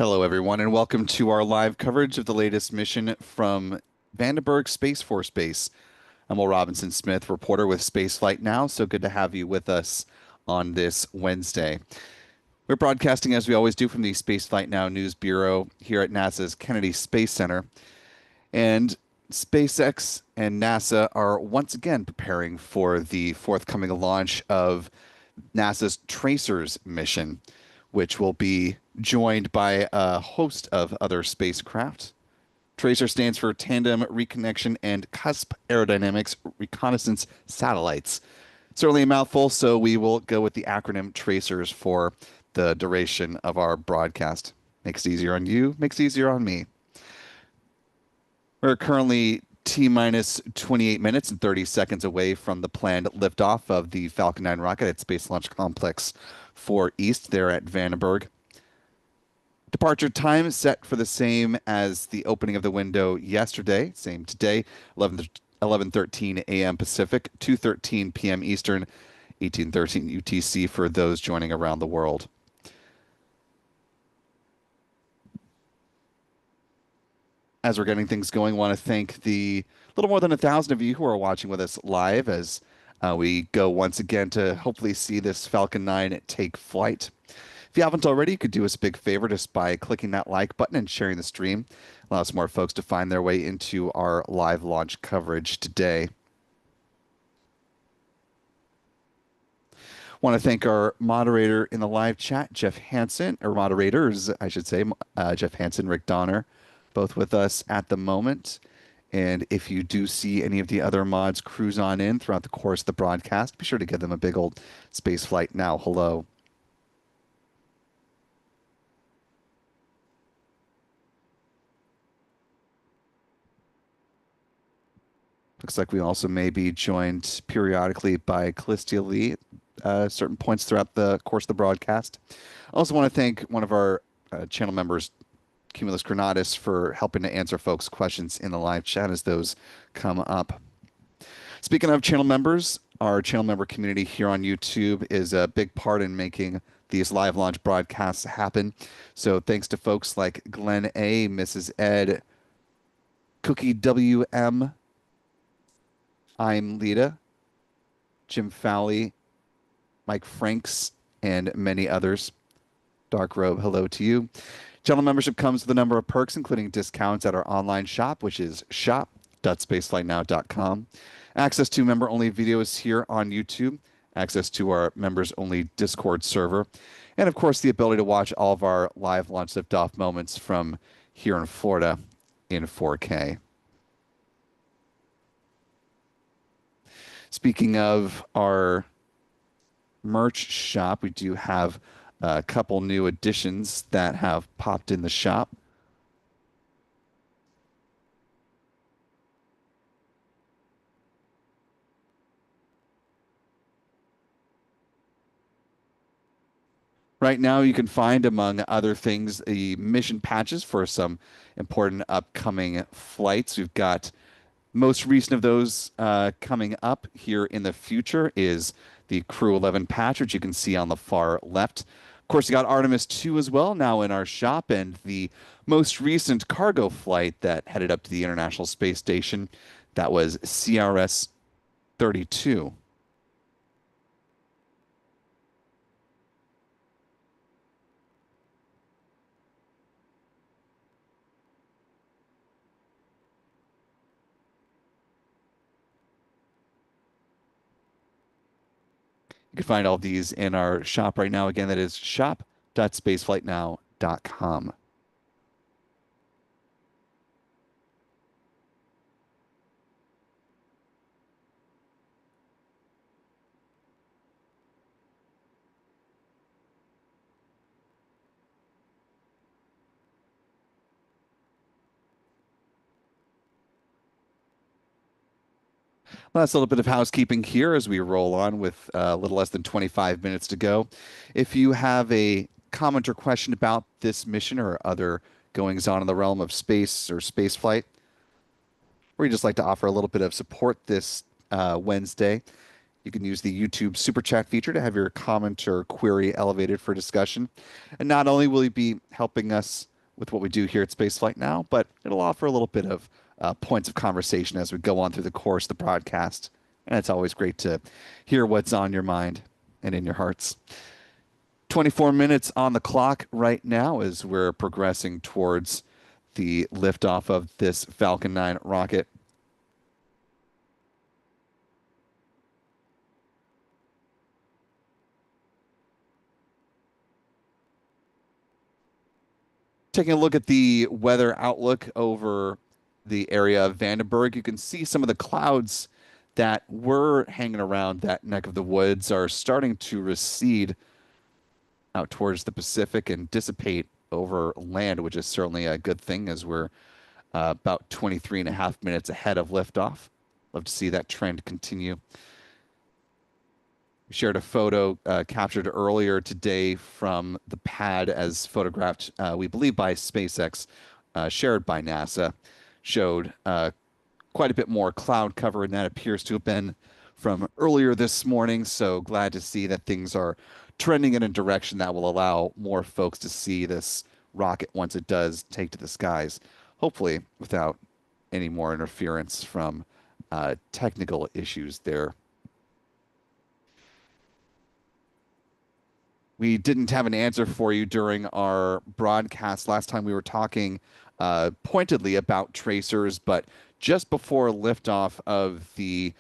Hello, everyone, and welcome to our live coverage of the latest mission from Vandenberg Space Force Base. I'm Will Robinson Smith, reporter with Spaceflight Now. So good to have you with us on this Wednesday. We're broadcasting, as we always do, from the Spaceflight Now News Bureau here at NASA's Kennedy Space Center. And SpaceX and NASA are once again preparing for the forthcoming launch of NASA's Tracers mission, which will be joined by a host of other spacecraft. Tracer stands for Tandem, Reconnection, and Cusp Aerodynamics Reconnaissance Satellites. Certainly a mouthful, so we will go with the acronym Tracers for the duration of our broadcast. Makes it easier on you, makes it easier on me. We're currently T-minus 28 minutes and 30 seconds away from the planned liftoff of the Falcon 9 rocket at Space Launch Complex 4 East there at Vandenberg. Departure time set for the same as the opening of the window yesterday, same today, 11:13 a.m. Pacific, 2:13 p.m. Eastern, 18:13 UTC for those joining around the world. As we're getting things going, I want to thank the little more than 1,000 of you who are watching with us live as we go once again to hopefully see this Falcon 9 take flight. If you haven't already, you could do us a big favor just by clicking that like button and sharing the stream. Allows more folks to find their way into our live launch coverage today. Want to thank our moderator in the live chat, Jeff Hansen, or moderators, I should say, Jeff Hansen, Rick Donner, both with us at the moment. And if you do see any of the other mods cruise on in throughout the course of the broadcast, be sure to give them a big old Spaceflight Now hello. Looks like we also may be joined periodically by Callistia Lee at certain points throughout the course of the broadcast. I also want to thank one of our channel members, Cumulus Granatus, for helping to answer folks' questions in the live chat as those come up. Speaking of channel members, our channel member community here on YouTube is a big part in making these live launch broadcasts happen. So thanks to folks like Glenn A., Mrs. Ed, Cookie WM, I'm Lita, Jim Fowley, Mike Franks, and many others. Dark Robe, hello to you. Channel membership comes with a number of perks, including discounts at our online shop, which is shop.spaceflightnow.com. Access to member-only videos here on YouTube, access to our members-only Discord server, and of course the ability to watch all of our live launch liftoff moments from here in Florida in 4K. Speaking of our merch shop, we do have a couple new additions that have popped in the shop. Right now, you can find, among other things, the mission patches for some important upcoming flights. We've got most recent of those coming up here in the future is the Crew 11 patch, which you can see on the far left. Of course, you got Artemis 2 as well now in our shop, and the most recent cargo flight that headed up to the International Space Station, that was CRS 32. You can find all of these in our shop right now. Again, that is shop.spaceflightnow.com. Last little bit of housekeeping here as we roll on with a little less than 25 minutes to go. If you have a comment or question about this mission or other goings on in the realm of space or space flight, or you just like to offer a little bit of support this Wednesday, you can use the YouTube Super Chat feature to have your comment or query elevated for discussion. And not only will you be helping us with what we do here at Spaceflight Now, but it'll offer a little bit of points of conversation as we go on through the course of the broadcast. And it's always great to hear what's on your mind and in your hearts. 24 minutes on the clock right now as we're progressing towards the liftoff of this Falcon 9 rocket. Taking a look at the weather outlook over the area of Vandenberg, you can see some of the clouds that were hanging around that neck of the woods are starting to recede out towards the Pacific and dissipate over land, which is certainly a good thing as we're about 23 and a half minutes ahead of liftoff. Love to see that trend continue. We shared a photo captured earlier today from the pad as photographed, we believe, by SpaceX, shared by NASA, showed quite a bit more cloud cover, and that appears to have been from earlier this morning. So glad to see that things are trending in a direction that will allow more folks to see this rocket once it does take to the skies, hopefully without any more interference from technical issues there. We didn't have an answer for you during our broadcast last time. We were talking pointedly about tracers, but just before liftoff of the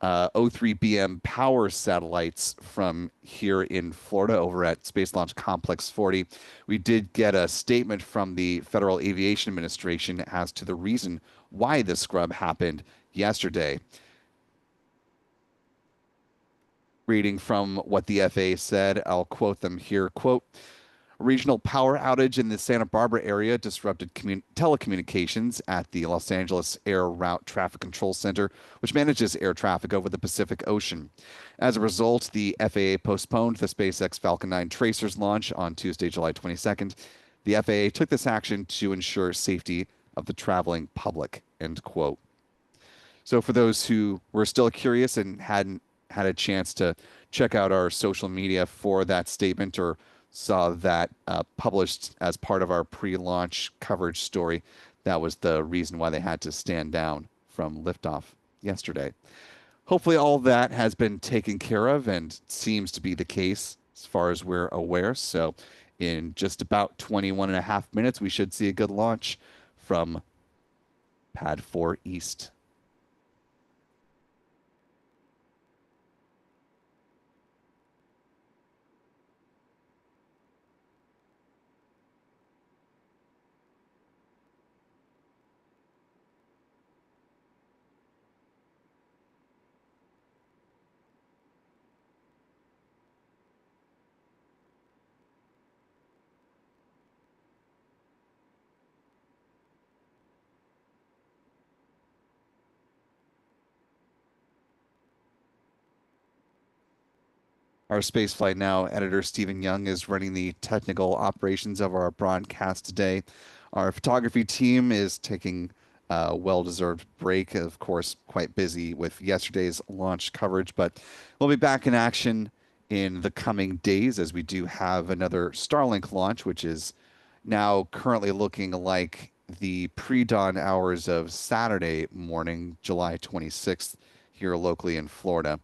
O3BM power satellites from here in Florida over at Space Launch Complex 40, we did get a statement from the Federal Aviation Administration as to the reason why the scrub happened yesterday. Reading from what the FAA said, I'll quote them here. Quote, "A regional power outage in the Santa Barbara area disrupted telecommunications at the Los Angeles Air Route Traffic Control Center, which manages air traffic over the Pacific Ocean. As a result, the FAA postponed the SpaceX Falcon 9 tracers launch on Tuesday, July 22nd. The FAA took this action to ensure safety of the traveling public," end quote. So for those who were still curious and hadn't had a chance to check out our social media for that statement or saw that published as part of our pre-launch coverage story, that was the reason why they had to stand down from liftoff yesterday. Hopefully all that has been taken care of and seems to be the case as far as we're aware. So in just about 21 and a half minutes, we should see a good launch from Pad 4 East. Our Spaceflight Now editor, Stephen Young, is running the technical operations of our broadcast today. Our photography team is taking a well-deserved break, of course, quite busy with yesterday's launch coverage, but we'll be back in action in the coming days as we do have another Starlink launch, which is now currently looking like the pre-dawn hours of Saturday morning, July 26th, here locally in Florida.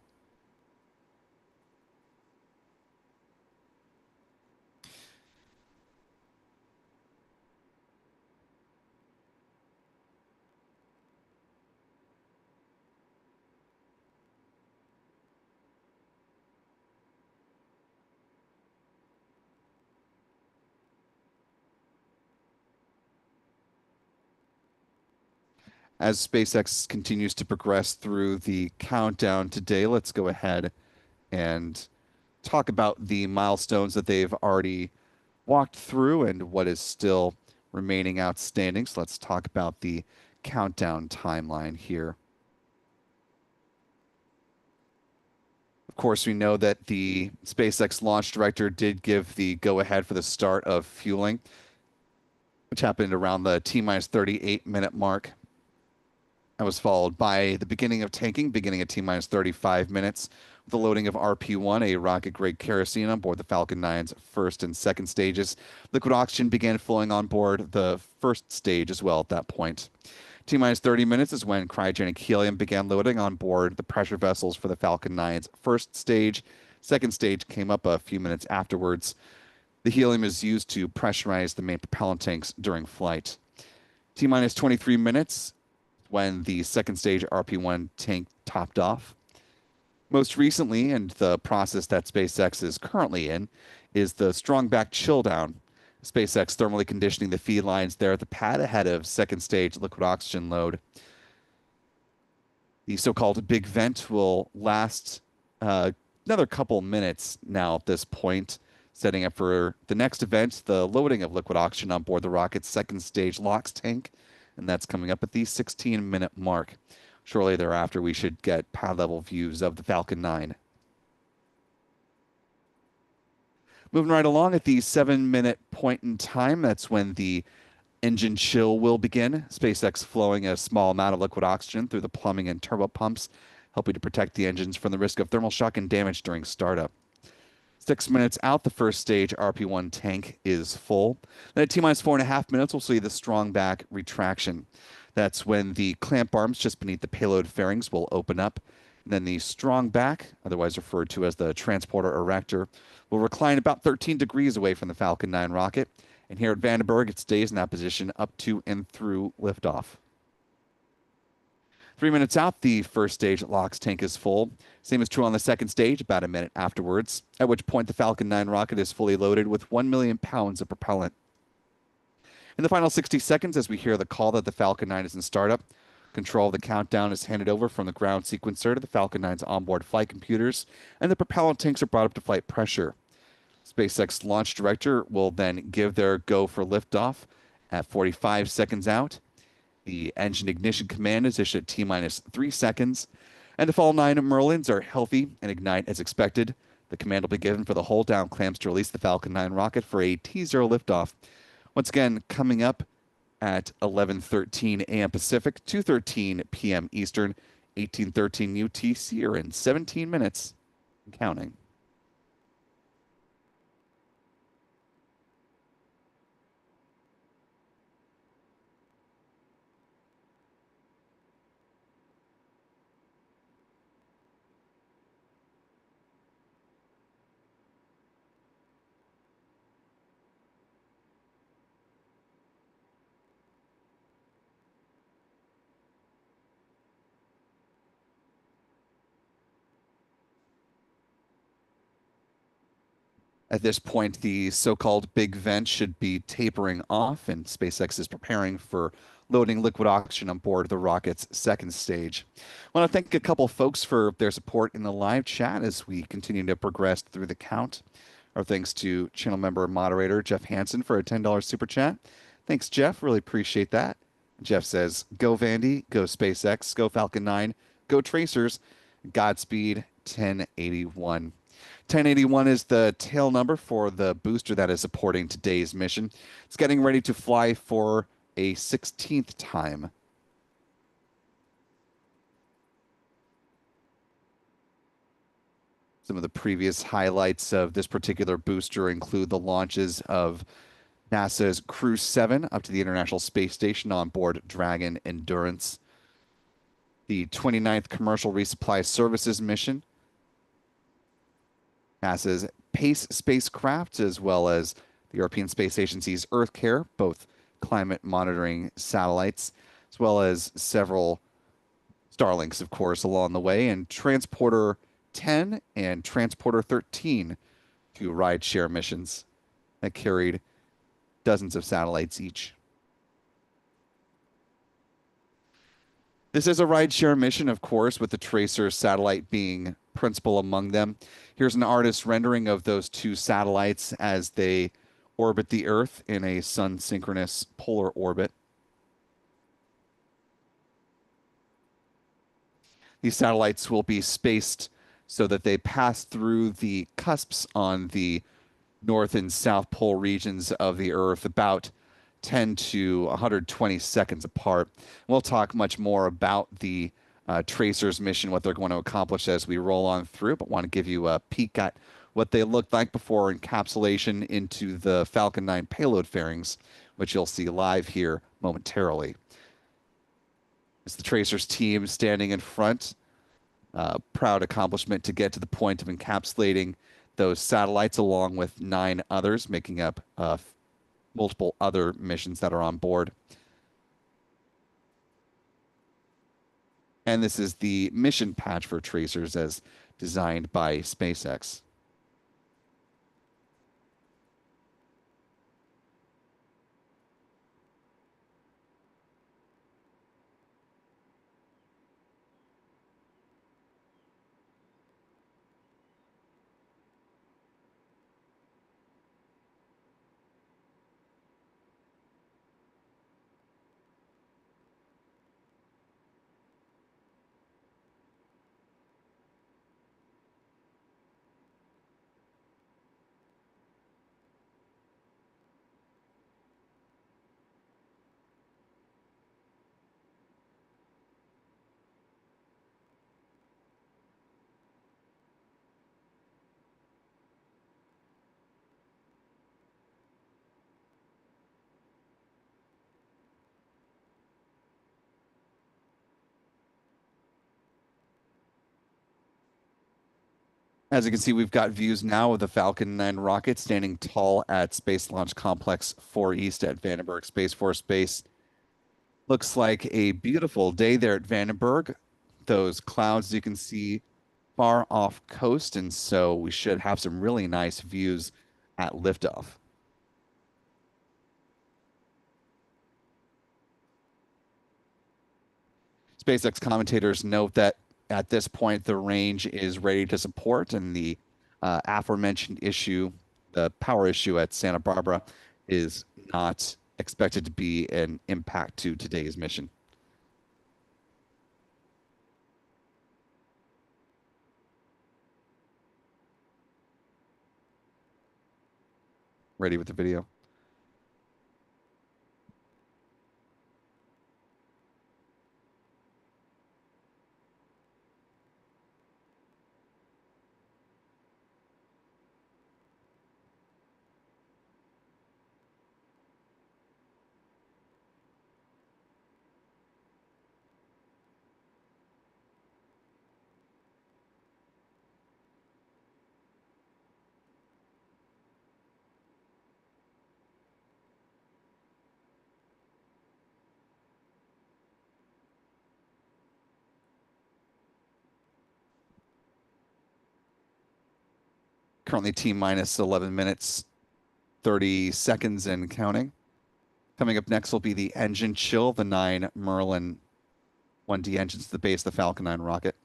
As SpaceX continues to progress through the countdown today, let's go ahead and talk about the milestones that they've already walked through and what is still remaining outstanding. So let's talk about the countdown timeline here. Of course, we know that the SpaceX launch director did give the go-ahead for the start of fueling, which happened around the T-minus 38-minute mark. That was followed by the beginning of tanking, beginning at T-minus 35 minutes, With the loading of RP-1, a rocket-grade kerosene on board the Falcon 9's first and second stages, liquid oxygen began flowing on board the first stage as well at that point. T-minus 30 minutes is when cryogenic helium began loading on board the pressure vessels for the Falcon 9's first stage. Second stage came up a few minutes afterwards. The helium is used to pressurize the main propellant tanks during flight. T-minus 23 minutes when the second stage RP-1 tank topped off. Most recently, and the process that SpaceX is currently in, is the strong back chill down. SpaceX thermally conditioning the feed lines there at the pad ahead of second stage liquid oxygen load. The so-called big vent will last another couple minutes now at this point, setting up for the next event, the loading of liquid oxygen on board the rocket's second stage LOX tank, and that's coming up at the 16-minute mark. Shortly thereafter, we should get pad-level views of the Falcon 9. Moving right along at the 7-minute point in time, that's when the engine chill will begin. SpaceX flowing a small amount of liquid oxygen through the plumbing and turbo pumps, helping to protect the engines from the risk of thermal shock and damage during startup. 6 minutes out, the first stage RP-1 tank is full. Then at T-minus 4.5 minutes, we'll see the strong back retraction. That's when the clamp arms just beneath the payload fairings will open up. And then the strong back, otherwise referred to as the transporter erector, will recline about 13 degrees away from the Falcon 9 rocket. And here at Vandenberg, it stays in that position up to and through liftoff. 3 minutes out, the first stage LOX tank is full. Same is true on the second stage, about a minute afterwards, at which point the Falcon 9 rocket is fully loaded with 1 million pounds of propellant. In the final 60 seconds, as we hear the call that the Falcon 9 is in startup, control of the countdown is handed over from the ground sequencer to the Falcon 9's onboard flight computers, and the propellant tanks are brought up to flight pressure. SpaceX launch director will then give their go for liftoff at 45 seconds out. The engine ignition command is issued at T-minus 3 seconds, and if all 9 Merlins are healthy and ignite as expected, the command will be given for the hold down clamps to release the Falcon 9 rocket for a T0 liftoff. Once again, coming up at 11:13 a.m. Pacific, 2:13 p.m. Eastern, 18:13 UTC, or in 17 minutes and counting. At this point, the so-called big vent should be tapering off, and SpaceX is preparing for loading liquid oxygen on board the rocket's second stage. I want to thank a couple folks for their support in the live chat as we continue to progress through the count. Our thanks to channel member and moderator Jeff Hansen for a $10 super chat. Thanks, Jeff. Really appreciate that. Jeff says, go Vandy, go SpaceX, go Falcon 9, go Tracers, Godspeed 1081. 1081 is the tail number for the booster that is supporting today's mission. It's getting ready to fly for a 16th time. Some of the previous highlights of this particular booster include the launches of NASA's Crew 7 up to the International Space Station on board Dragon Endurance, the 29th Commercial Resupply Services mission, NASA's PACE spacecraft, as well as the European Space Agency's EarthCare, both climate monitoring satellites, as well as several Starlinks, of course, along the way, and Transporter 10 and Transporter 13, two rideshare missions that carried dozens of satellites each. This is a rideshare mission, of course, with the Tracer satellite being principal among them. Here's an artist's rendering of those two satellites as they orbit the Earth in a sun-synchronous polar orbit. These satellites will be spaced so that they pass through the cusps on the north and south pole regions of the Earth about 10 to 120 seconds apart. We'll talk much more about the Tracer's mission, what they're going to accomplish as we roll on through, but want to give you a peek at what they looked like before encapsulation into the Falcon 9 payload fairings, which you'll see live here momentarily. It's the Tracer's team standing in front. Proud accomplishment to get to the point of encapsulating those satellites along with 9 others, making up multiple other missions that are on board. And this is the mission patch for Tracers as designed by SpaceX. As you can see, we've got views now of the Falcon 9 rocket standing tall at Space Launch Complex 4 East at Vandenberg Space Force Base. Looks like a beautiful day there at Vandenberg. Those clouds you can see far off coast, and so we should have some really nice views at liftoff. SpaceX commentators note that at this point, the range is ready to support, and the aforementioned issue, the power issue at Santa Barbara, is not expected to be an impact to today's mission. Ready with the video. Currently T-minus 11 minutes, 30 seconds and counting. Coming up next will be the engine chill, the 9 Merlin 1D engines to the base of the Falcon 9 rocket.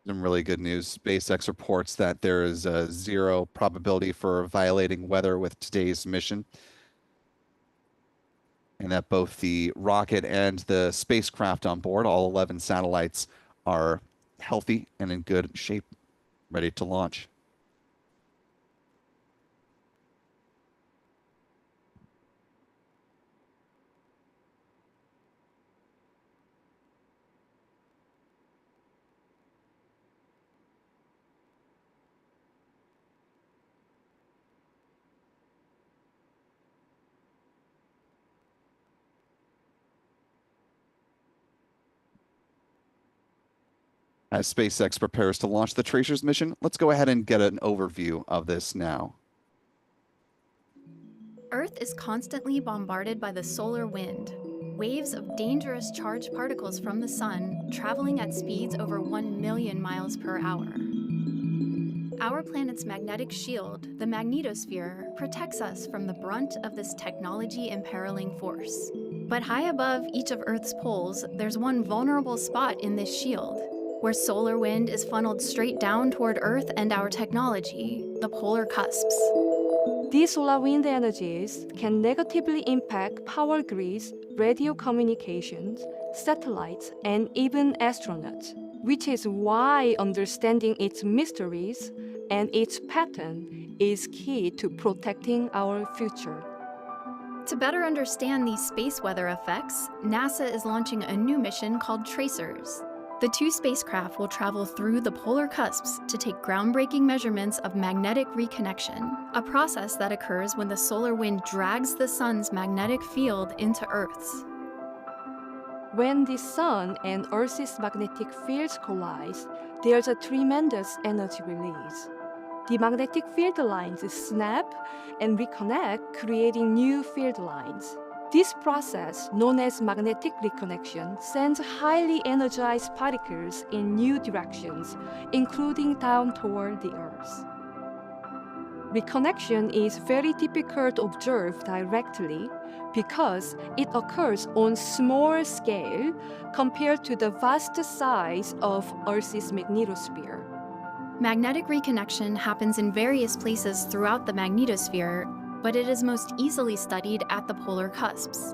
Some really good news. SpaceX reports that there is a 0 probability for violating weather with today's mission, and that both the rocket and the spacecraft on board, all 11 satellites, are healthy and in good shape, ready to launch. As SpaceX prepares to launch the Tracers mission, let's go ahead and get an overview of this now. Earth is constantly bombarded by the solar wind, waves of dangerous charged particles from the sun traveling at speeds over 1 million miles per hour. Our planet's magnetic shield, the magnetosphere, protects us from the brunt of this technology imperiling force. But high above each of Earth's poles, there's one vulnerable spot in this shield, where solar wind is funneled straight down toward Earth and our technology, the polar cusps. These solar wind energies can negatively impact power grids, radio communications, satellites, and even astronauts, which is why understanding its mysteries and its pattern is key to protecting our future. To better understand these space weather effects, NASA is launching a new mission called Tracers. The two spacecraft will travel through the polar cusps to take groundbreaking measurements of magnetic reconnection, a process that occurs when the solar wind drags the sun's magnetic field into Earth's. When the sun and Earth's magnetic fields collide, there's a tremendous energy release. The magnetic field lines snap and reconnect, creating new field lines. This process, known as magnetic reconnection, sends highly energized particles in new directions, including down toward the Earth. Reconnection is very difficult to observe directly because it occurs on small scale compared to the vast size of Earth's magnetosphere. Magnetic reconnection happens in various places throughout the magnetosphere, but it is most easily studied at the polar cusps.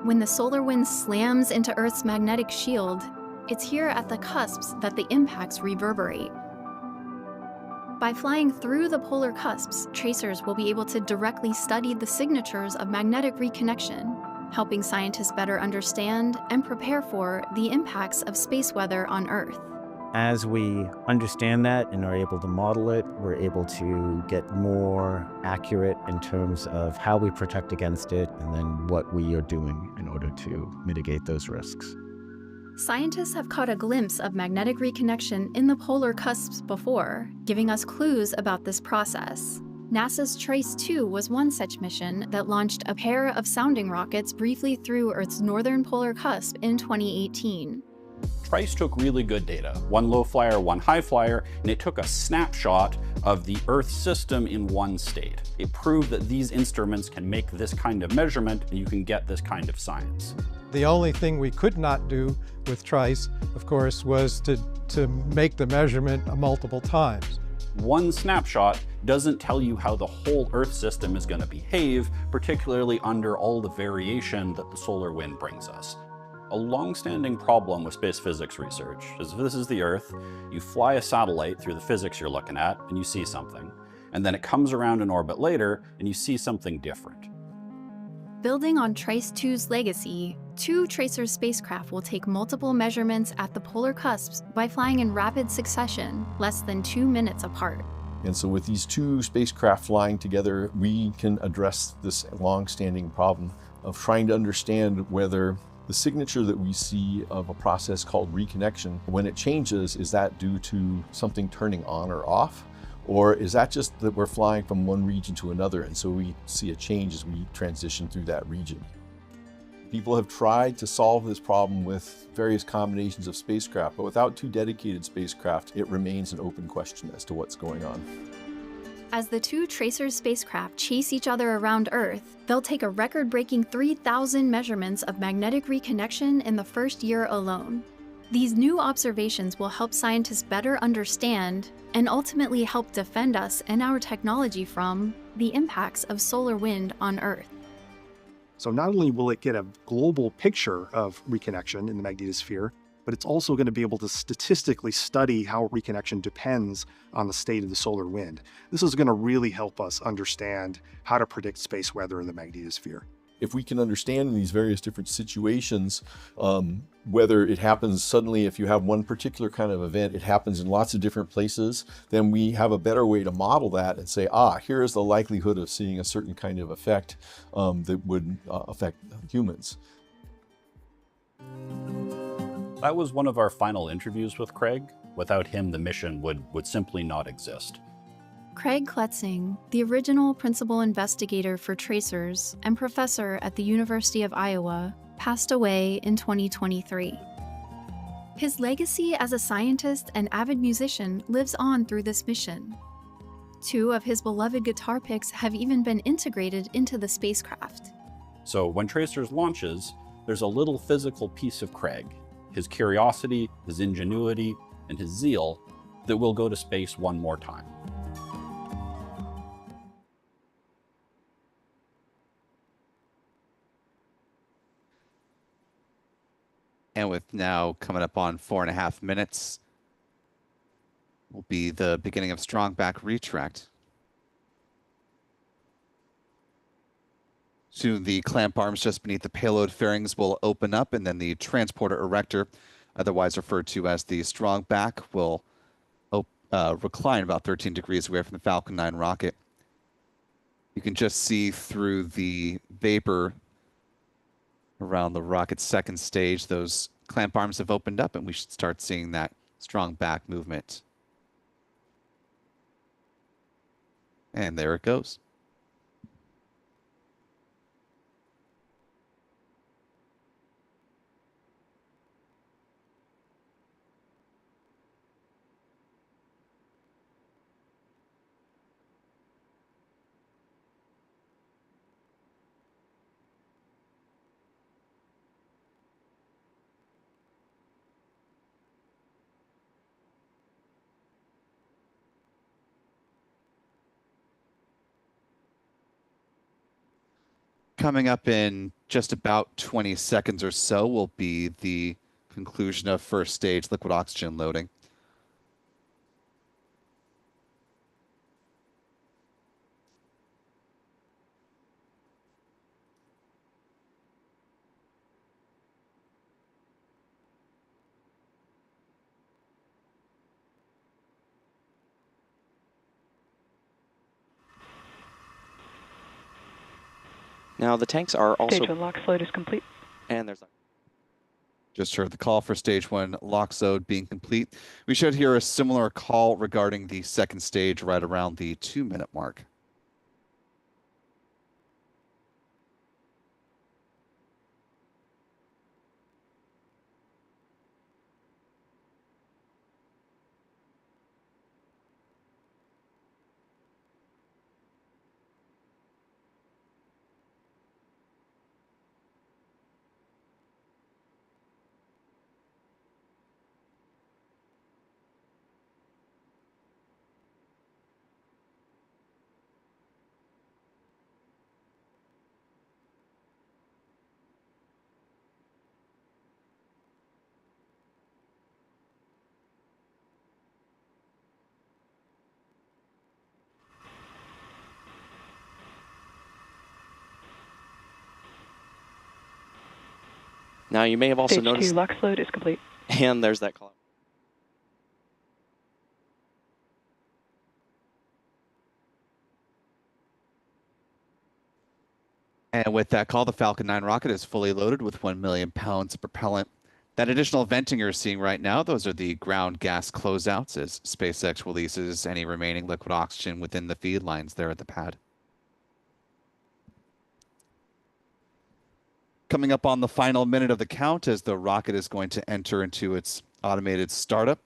When the solar wind slams into Earth's magnetic shield, it's here at the cusps that the impacts reverberate. By flying through the polar cusps, tracers will be able to directly study the signatures of magnetic reconnection, helping scientists better understand and prepare for the impacts of space weather on Earth. As we understand that and are able to model it, we're able to get more accurate in terms of how we protect against it and then what we are doing in order to mitigate those risks. Scientists have caught a glimpse of magnetic reconnection in the polar cusps before, giving us clues about this process. NASA's TRACE-2 was one such mission that launched a pair of sounding rockets briefly through Earth's northern polar cusp in 2018. TRICE took really good data, one low flyer, one high flyer, and it took a snapshot of the Earth system in one state. It proved that these instruments can make this kind of measurement and you can get this kind of science. The only thing we could not do with TRICE, of course, was to make the measurement multiple times. One snapshot doesn't tell you how the whole Earth system is going to behave, particularly under all the variation that the solar wind brings us. A long-standing problem with space physics research is if this is the Earth, you fly a satellite through the physics you're looking at and you see something, and then it comes around in orbit later and you see something different. Building on TRICE-2's legacy, two Tracer spacecraft will take multiple measurements at the polar cusps by flying in rapid succession, less than 2 minutes apart. And so with these two spacecraft flying together, we can address this long-standing problem of trying to understand whether the signature that we see of a process called reconnection, when it changes, is that due to something turning on or off? Or is that just that we're flying from one region to another and so we see a change as we transition through that region? People have tried to solve this problem with various combinations of spacecraft, but without two dedicated spacecraft, it remains an open question as to what's going on. As the two Tracer spacecraft chase each other around Earth, they'll take a record-breaking 3,000 measurements of magnetic reconnection in the first year alone. These new observations will help scientists better understand and ultimately help defend us and our technology from the impacts of solar wind on Earth. So not only will it get a global picture of reconnection in the magnetosphere, but it's also going to be able to statistically study how reconnection depends on the state of the solar wind. This is going to really help us understand how to predict space weather in the magnetosphere. If we can understand in these various different situations, whether it happens suddenly, if you have one particular kind of event, it happens in lots of different places, then we have a better way to model that and say, here is the likelihood of seeing a certain kind of effect that would affect humans. That was one of our final interviews with Craig. Without him, the mission would simply not exist. Craig Kletzing, the original principal investigator for Tracers and professor at the University of Iowa, passed away in 2023. His legacy as a scientist and avid musician lives on through this mission. Two of his beloved guitar picks have even been integrated into the spacecraft. So when Tracers launches, there's a little physical piece of Craig, his curiosity, his ingenuity, and his zeal that will go to space one more time. And with now coming up on 4.5 minutes, will be the beginning of strong back retract. Soon the clamp arms just beneath the payload fairings will open up, and then the transporter erector, otherwise referred to as the strong back, will recline about 13 degrees away from the Falcon 9 rocket. You can just see through the vapor around the rocket's second stage, those clamp arms have opened up, and we should start seeing that strong back movement. And there it goes. Coming up in just about 20 seconds or so will be the conclusion of first stage liquid oxygen loading. Now the tanks are also... Stage 1 LOX load is complete. And there's... Just heard the call for stage 1 LOX load being complete. We should hear a similar call regarding the second stage right around the 2-minute mark. Now you may have also Stage noticed... 2 LOX load is complete. And there's that call. And with that call, the Falcon 9 rocket is fully loaded with 1 million pounds of propellant. That additional venting you're seeing right now, those are the ground gas closeouts as SpaceX releases any remaining liquid oxygen within the feed lines there at the pad. Coming up on the final minute of the count as the rocket is going to enter into its automated startup.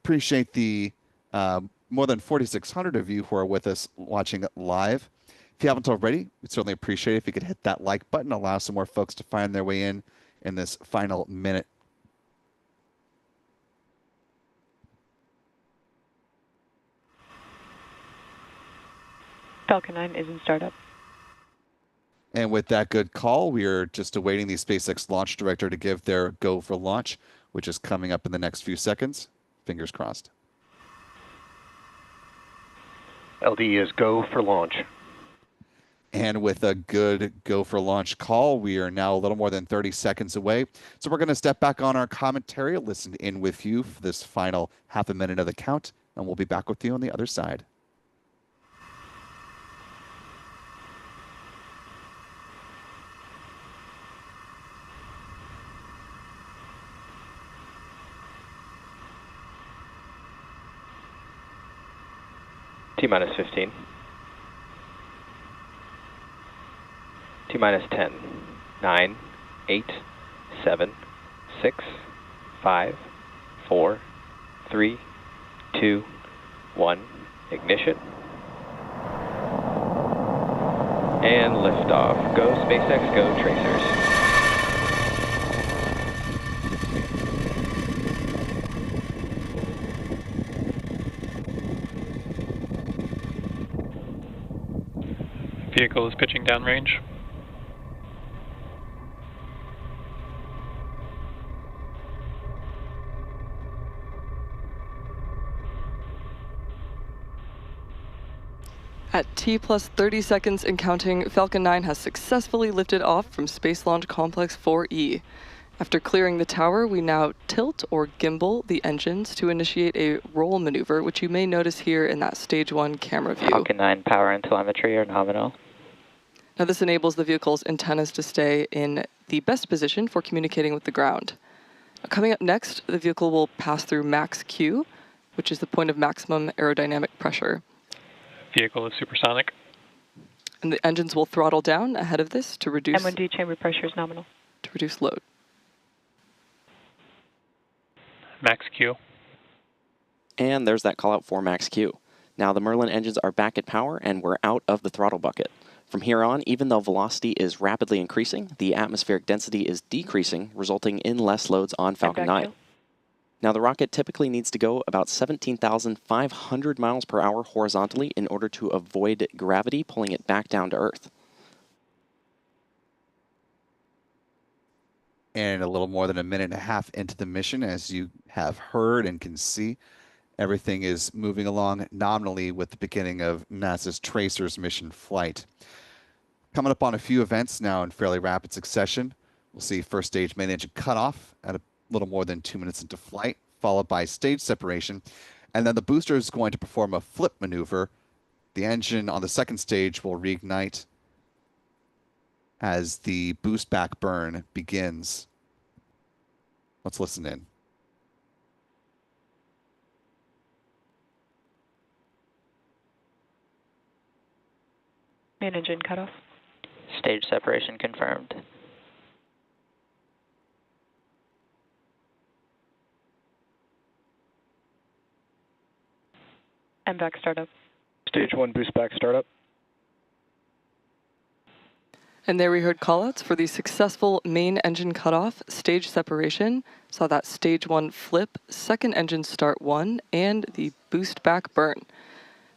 Appreciate the more than 4,600 of you who are with us watching live. If you haven't already, we'd certainly appreciate it if you could hit that like button, allow some more folks to find their way in this final minute. Falcon 9 is in startup. And with that good call, we are just awaiting the SpaceX launch director to give their go for launch, which is coming up in the next few seconds. Fingers crossed. LD is go for launch. And with a good go for launch call, we are now a little more than 30 seconds away. So we're going to step back on our commentary, listen in with you for this final half a minute of the count, and we'll be back with you on the other side. T-minus 15. T-minus 10. 9, 8, 7, 6, 5, 4, 3, 2, 1. Ignition. And liftoff. Go SpaceX, go tracers. Vehicle is pitching downrange. At T plus 30 seconds and counting, Falcon 9 has successfully lifted off from Space Launch Complex 4E. After clearing the tower, we now tilt or gimbal the engines to initiate a roll maneuver, which you may notice here in that Stage 1 camera view. Falcon 9 power and telemetry are nominal. Now this enables the vehicle's antennas to stay in the best position for communicating with the ground. Coming up next, the vehicle will pass through max Q, which is the point of maximum aerodynamic pressure. Vehicle is supersonic. And the engines will throttle down ahead of this to reduce M1D chamber pressure is nominal. To reduce load. Max Q. And there's that call out for max Q. Now the Merlin engines are back at power and we're out of the throttle bucket. From here on, even though velocity is rapidly increasing, the atmospheric density is decreasing, resulting in less loads on Falcon 9. Now the rocket typically needs to go about 17,500 miles per hour horizontally in order to avoid gravity pulling it back down to Earth. And a little more than a minute and a half into the mission, as you have heard and can see, everything is moving along nominally with the beginning of NASA's Tracers mission flight. Coming up on a few events now in fairly rapid succession. We'll see first stage main engine cutoff at a little more than 2 minutes into flight, followed by stage separation. And then the booster is going to perform a flip maneuver. The engine on the second stage will reignite as the boost back burn begins. Let's listen in. Main engine cutoff. Stage separation confirmed. MVAC startup. Stage 1 boost back startup. And there we heard callouts for the successful main engine cutoff, stage separation, saw that stage 1 flip, second engine start 1, and the boost back burn.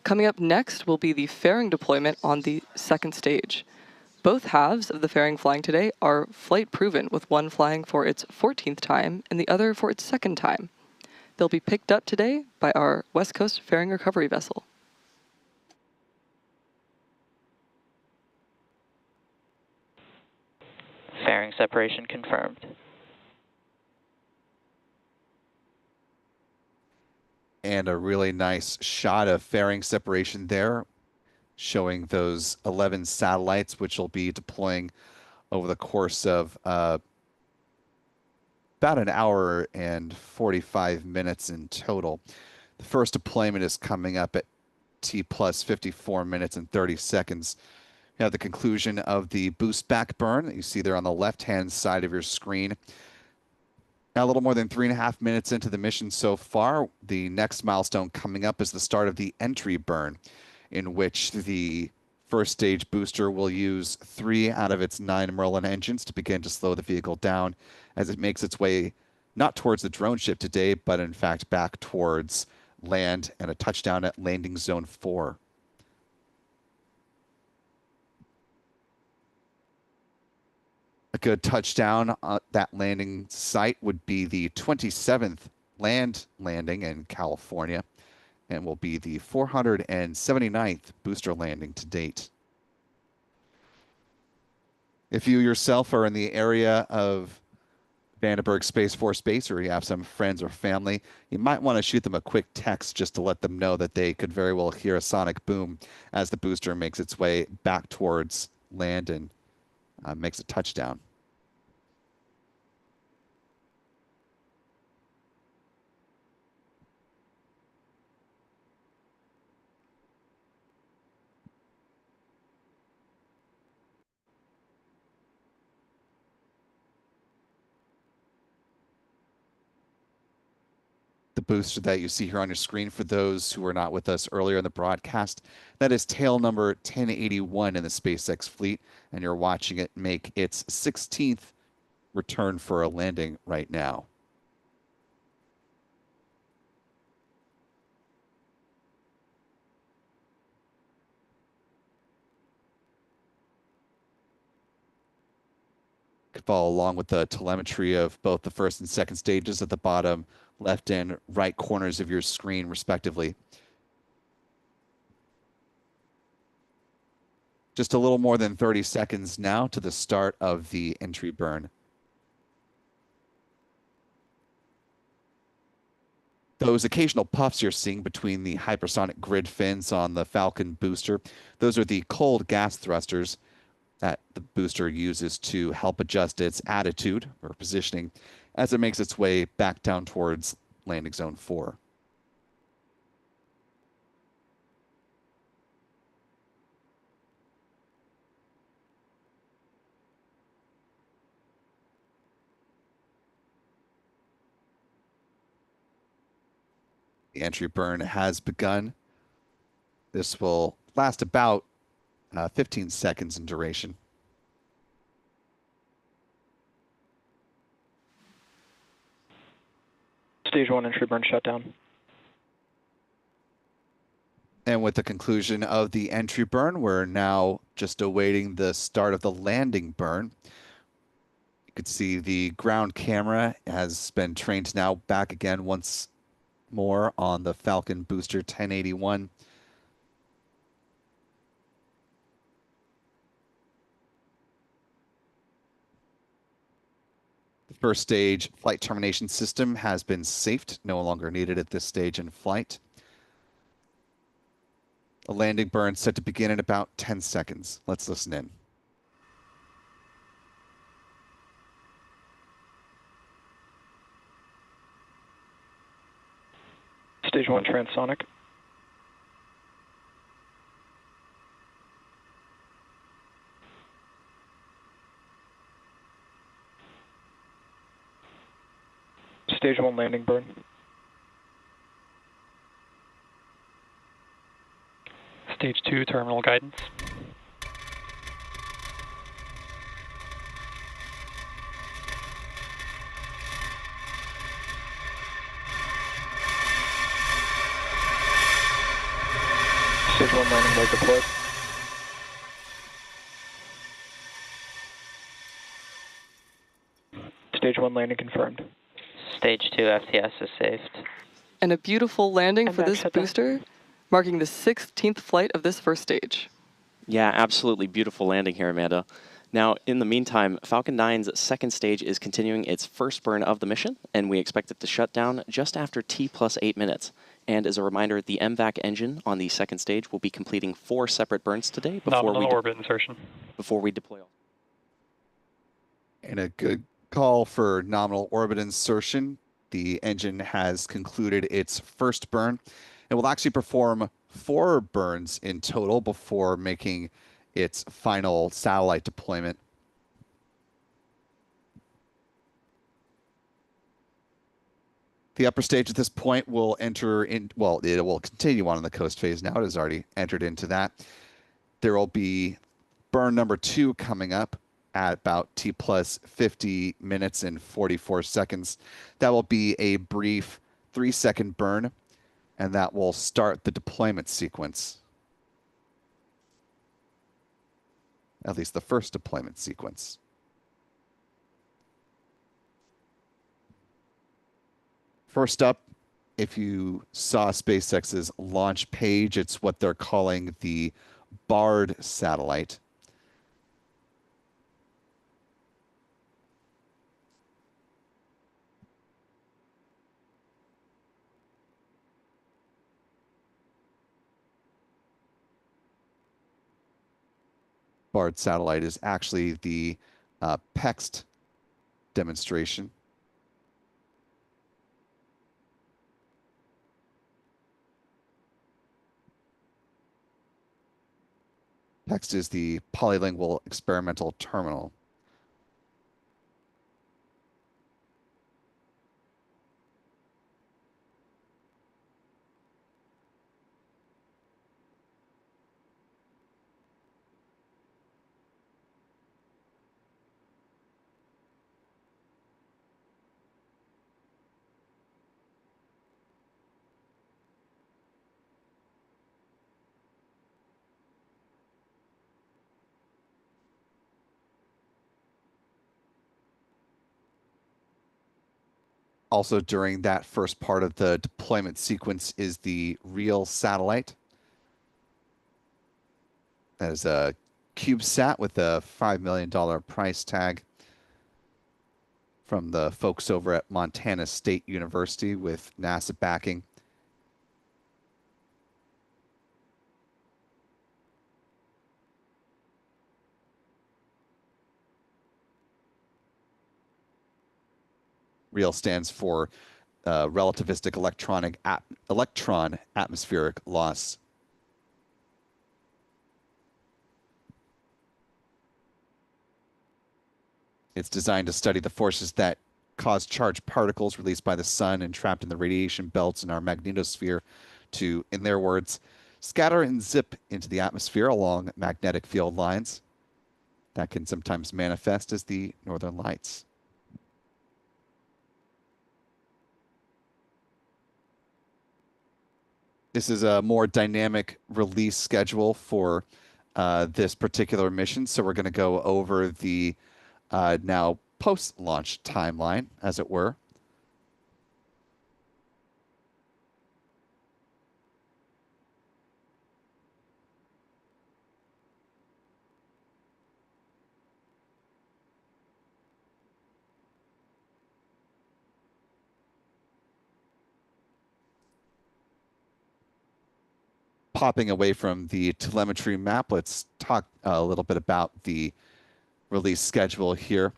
Coming up next will be the fairing deployment on the second stage. Both halves of the fairing flying today are flight proven, with one flying for its 14th time and the other for its second time. They'll be picked up today by our West Coast fairing recovery vessel. Fairing separation confirmed. And a really nice shot of fairing separation there, showing those 11 satellites, which will be deploying over the course of about an hour and 45 minutes in total. The first deployment is coming up at T plus 54 minutes and 30 seconds. You have the conclusion of the boost back burn that you see there on the left-hand side of your screen. Now, a little more than 3.5 minutes into the mission so far, the next milestone coming up is the start of the entry burn, in which the first stage booster will use 3 out of its 9 Merlin engines to begin to slow the vehicle down as it makes its way not towards the drone ship today, but in fact back towards land and a touchdown at landing zone 4. A good touchdown at that landing site would be the 27th land landing in California and will be the 479th booster landing to date. If you yourself are in the area of Vandenberg Space Force Base, or you have some friends or family, you might want to shoot them a quick text just to let them know that they could very well hear a sonic boom as the booster makes its way back towards land and makes a touchdown. The booster that you see here on your screen, for those who were not with us earlier in the broadcast, that is tail number 1081 in the SpaceX fleet, and you're watching it make its 16th return for a landing right now. Could follow along with the telemetry of both the first and second stages at the bottom left and right corners of your screen, respectively. Just a little more than 30 seconds now to the start of the entry burn. Those occasional puffs you're seeing between the hypersonic grid fins on the Falcon booster, those are the cold gas thrusters that the booster uses to help adjust its attitude or positioning as it makes its way back down towards landing zone 4. The entry burn has begun. This will last about 15 seconds in duration. Stage 1 entry burn shutdown. And with the conclusion of the entry burn, we're now just awaiting the start of the landing burn. You can see the ground camera has been trained now back again once more on the Falcon Booster 1081. The first stage flight termination system has been safed, no longer needed at this stage in flight. A landing burn set to begin in about 10 seconds. Let's listen in. Stage 1 transonic. Stage 1 landing burn. Stage 2 terminal guidance. Stage 1 landing leg deployed. Stage 1 landing confirmed. Stage 2 FTS is saved. And a beautiful landing for back this shutdown. booster, marking the 16th flight of this first stage. Yeah, absolutely beautiful landing here, Amanda. Now, in the meantime, Falcon 9's second stage is continuing its first burn of the mission, and we expect it to shut down just after T+8 minutes. And as a reminder, the MVAC engine on the second stage will be completing 4 separate burns today Nominal orbit insertion. before we deploy. And a good call for nominal orbit insertion. The engine has concluded its first burn. It will actually perform 4 burns in total before making its final satellite deployment. The upper stage at this point will enter in, well, it will continue on in the coast phase now. It has already entered into that. There will be burn number 2 coming up at about T+50 minutes and 44 seconds. That will be a brief 3-second burn, and that will start the deployment sequence. At least the first deployment sequence. First up, if you saw SpaceX's launch page, it's what they're calling the BARD satellite. BARD satellite is actually the PEX demonstration. PEX is the polylingual experimental terminal. Also during that first part of the deployment sequence is the REAL satellite. That is a CubeSat with a $5 million price tag from the folks over at Montana State University with NASA backing. REAL stands for relativistic electron atmospheric loss. It's designed to study the forces that cause charged particles released by the sun and trapped in the radiation belts in our magnetosphere to, in their words, scatter and zip into the atmosphere along magnetic field lines. That can sometimes manifest as the northern lights. This is a more dynamic release schedule for this particular mission. So we're going to go over the now post-launch timeline, as it were. Popping away from the telemetry map, let's talk a little bit about the release schedule here.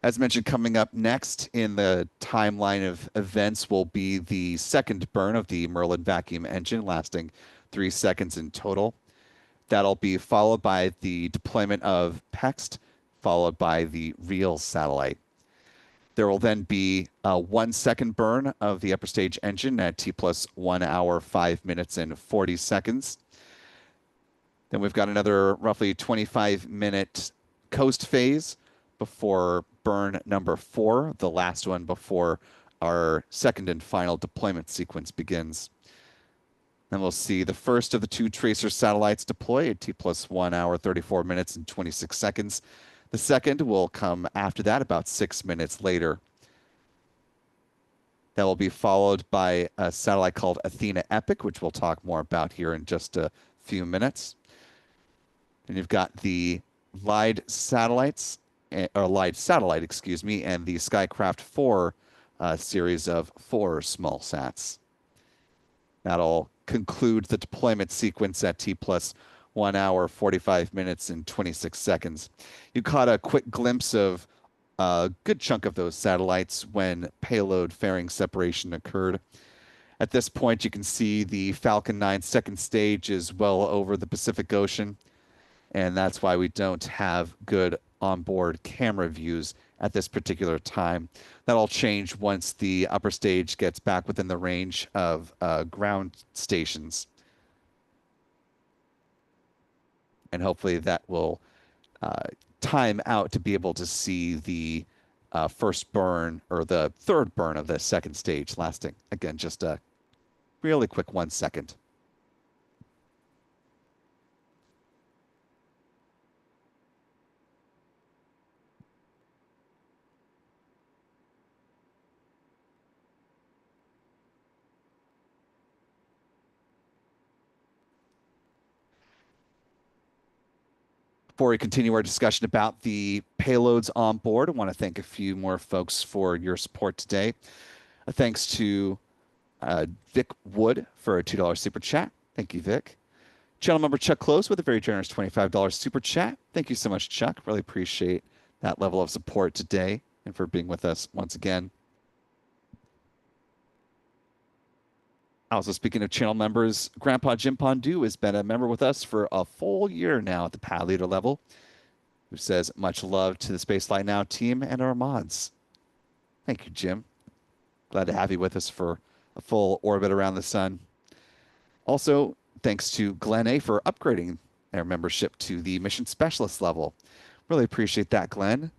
As mentioned, coming up next in the timeline of events will be the second burn of the Merlin vacuum engine, lasting 3 seconds in total. That'll be followed by the deployment of PEX, followed by the REAL satellite. There will then be a 1 second burn of the upper stage engine at T plus 1 hour, 5 minutes, and 40 seconds. Then we've got another roughly 25-minute coast phase before burn number 4, the last one before our second and final deployment sequence begins. Then we'll see the first of the 2 tracer satellites deploy at T plus 1 hour, 34 minutes, and 26 seconds. The second will come after that, about 6 minutes later. That will be followed by a satellite called Athena Epic, which we'll talk more about here in just a few minutes. And you've got the LIDE satellite, and the Skycraft 4 series of 4 small sats. That'll conclude the deployment sequence at T plus 1 hour, 45 minutes, and 26 seconds. You caught a quick glimpse of a good chunk of those satellites when payload fairing separation occurred. At this point, you can see the Falcon 9 second stage is well over the Pacific Ocean, and that's why we don't have good onboard camera views at this particular time. That'll change once the upper stage gets back within the range of ground stations. And hopefully that will time out to be able to see the first burn, or the third burn of the second stage, lasting, again, just a really quick 1 second. Before we continue our discussion about the payloads on board, I want to thank a few more folks for your support today. Thanks to Vic Wood for a $2 super chat. Thank you, Vic. Channel member Chuck Close with a very generous $25 super chat. Thank you so much, Chuck. Really appreciate that level of support today and for being with us once again. Also, speaking of channel members, Grandpa Jim Pondu has been a member with us for a full year now at the pad leader level, who says much love to the Spaceflight Now team and our mods. Thank you, Jim. Glad to have you with us for a full orbit around the sun. Also, thanks to Glenn A for upgrading their membership to the mission specialist level. Really appreciate that, Glenn.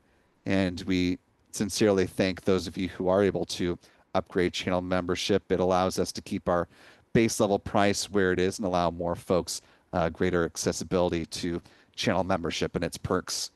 And we sincerely thank those of you who are able to upgrade channel membership. It allows us to keep our base level price where it is and allow more folks greater accessibility to channel membership and its perks.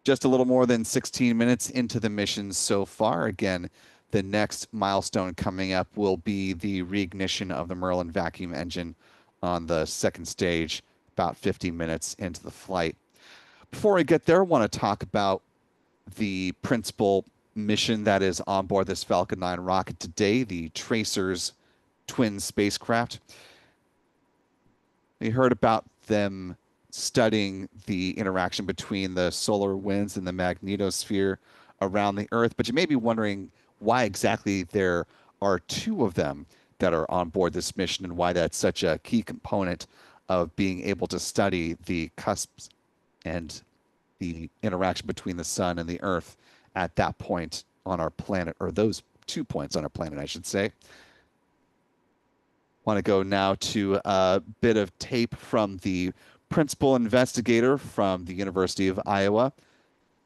Just a little more than 16 minutes into the mission so far. Again, the next milestone coming up will be the reignition of the Merlin vacuum engine on the second stage, about 50 minutes into the flight. Before I get there, I want to talk about the principal mission that is on board this Falcon 9 rocket today, the Tracer's twin spacecraft. We heard about them studying the interaction between the solar winds and the magnetosphere around the Earth, but you may be wondering why exactly there are two of them that are on board this mission and why that's such a key component of being able to study the cusps and the interaction between the sun and the Earth at that point on our planet, or those 2 points on our planet, I should say. Want to go now to a bit of tape from the principal investigator from the University of Iowa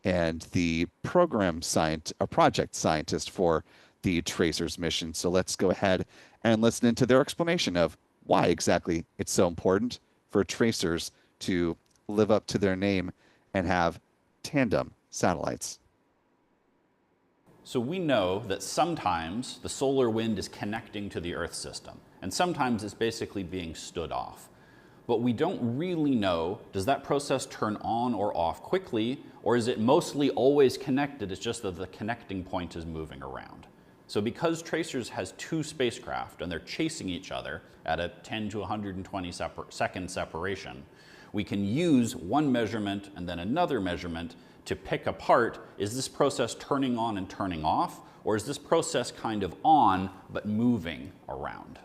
and the project scientist for the Tracer's mission. So let's go ahead and listen into their explanation of why exactly it's so important for Tracers to live up to their name and have Tandem satellites. So we know that sometimes the solar wind is connecting to the Earth system, and sometimes it's basically being stood off. But we don't really know, does that process turn on or off quickly, or is it mostly always connected, it's just that the connecting point is moving around? So because Tracers has two spacecraft and they're chasing each other at a 10 to 120 second separation, we can use one measurement and then another measurement to pick apart, is this process turning on and turning off, or is this process kind of on but moving around?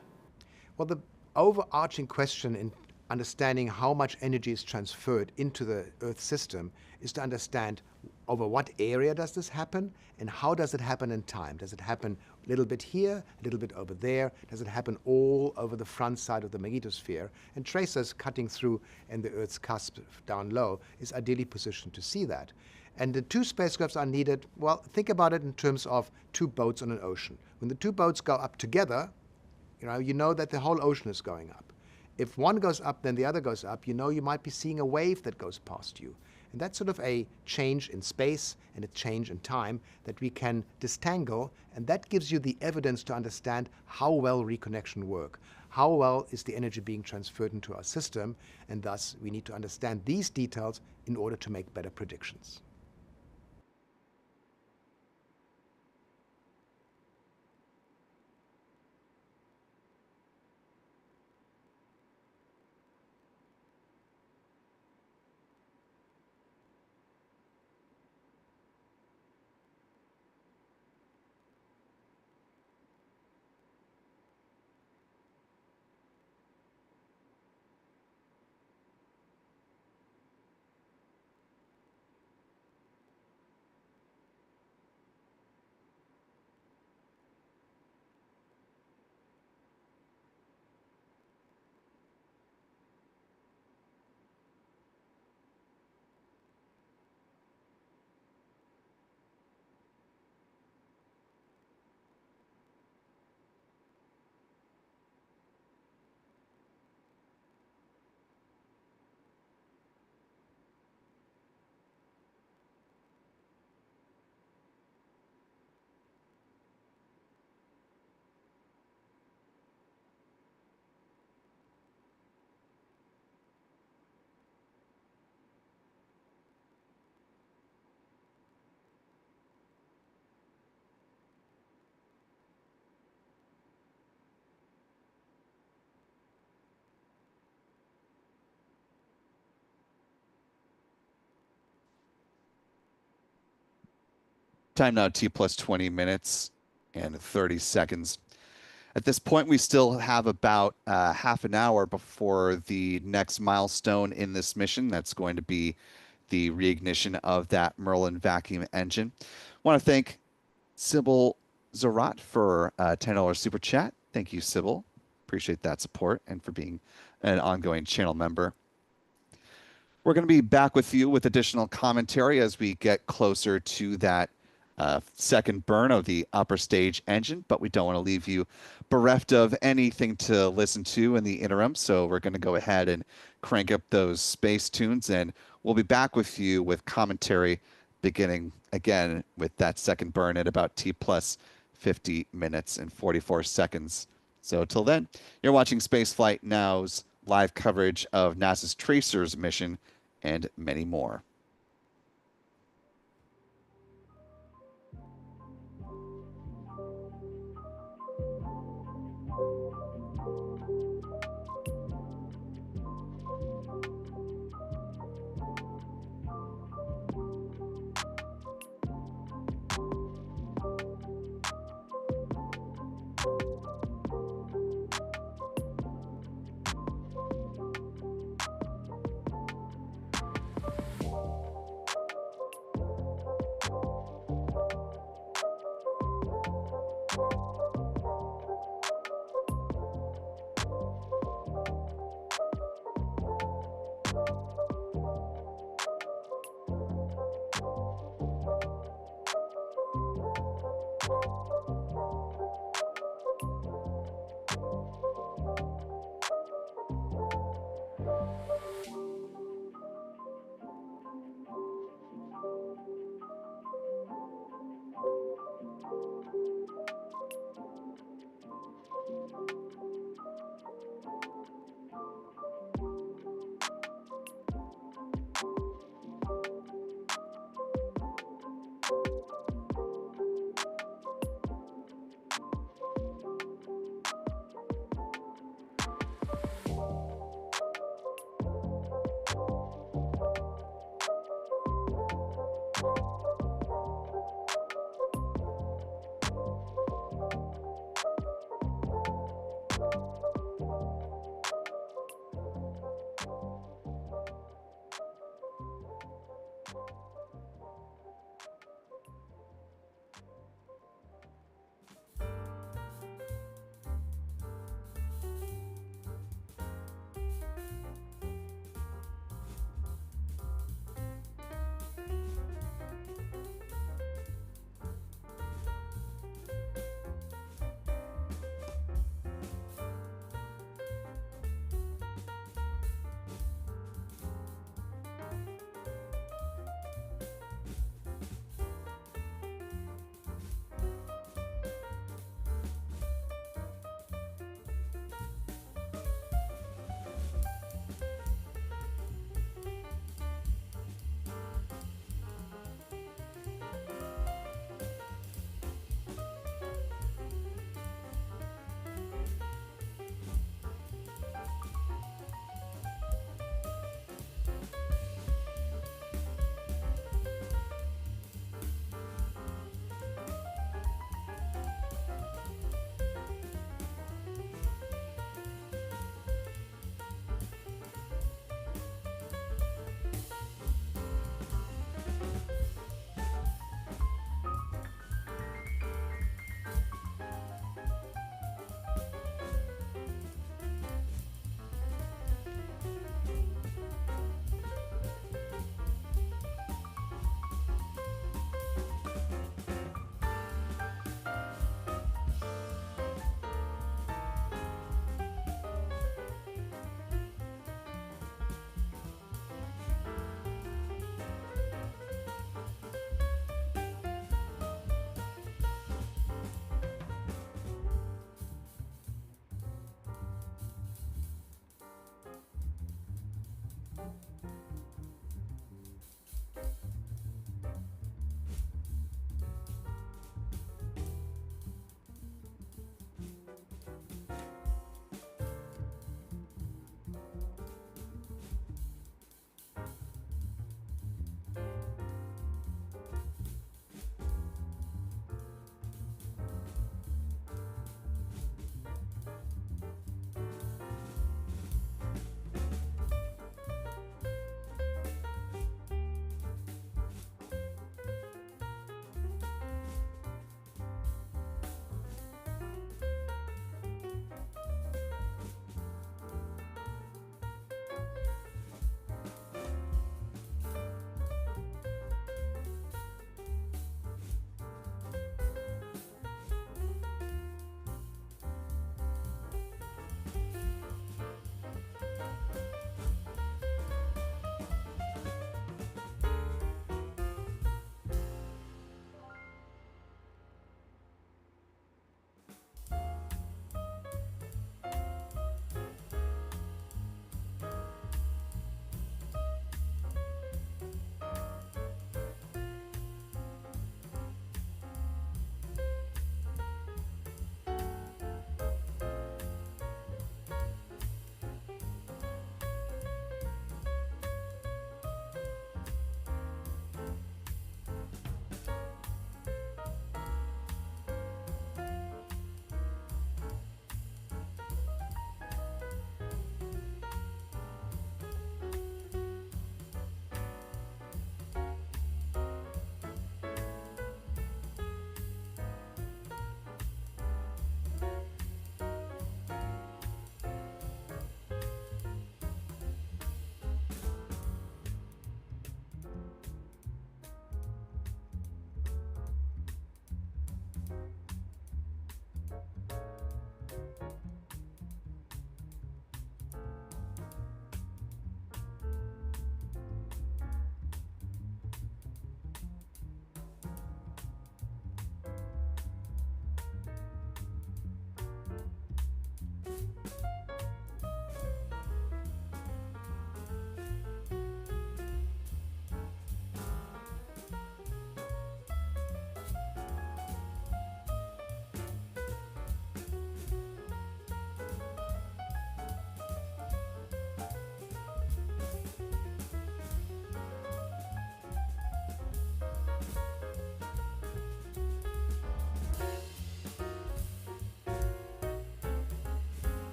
Well, the overarching question in understanding how much energy is transferred into the Earth system is to understand over what area does this happen and how does it happen in time. Does it happen a little bit here, a little bit over there? Does it happen all over the front side of the magnetosphere? And Tracers cutting through in the Earth's cusp down low is ideally positioned to see that. And the two spacecrafts are needed, well, think about it in terms of two boats on an ocean. When the two boats go up together, you know that the whole ocean is going up. If one goes up, then the other goes up, you might be seeing a wave that goes past you. And that's sort of a change in space and a change in time that we can disentangle, and that gives you the evidence to understand how well reconnection works. How well is the energy being transferred into our system, and thus we need to understand these details in order to make better predictions. Time now T plus 20 minutes and 30 seconds. At this point, we still have about half an hour before the next milestone in this mission. That's going to be the reignition of that Merlin vacuum engine. I want to thank Sybil Zarat for a $10 super chat. Thank you, Sybil. Appreciate that support and for being an ongoing channel member. We're going to be back with you with additional commentary as we get closer to that second burn of the upper stage engine, but we don't want to leave you bereft of anything to listen to in the interim. So we're going to go ahead and crank up those space tunes, and we'll be back with you with commentary beginning again with that second burn at about T plus 50 minutes and 44 seconds. So till then, you're watching Spaceflight Now's live coverage of NASA's Tracers mission and many more.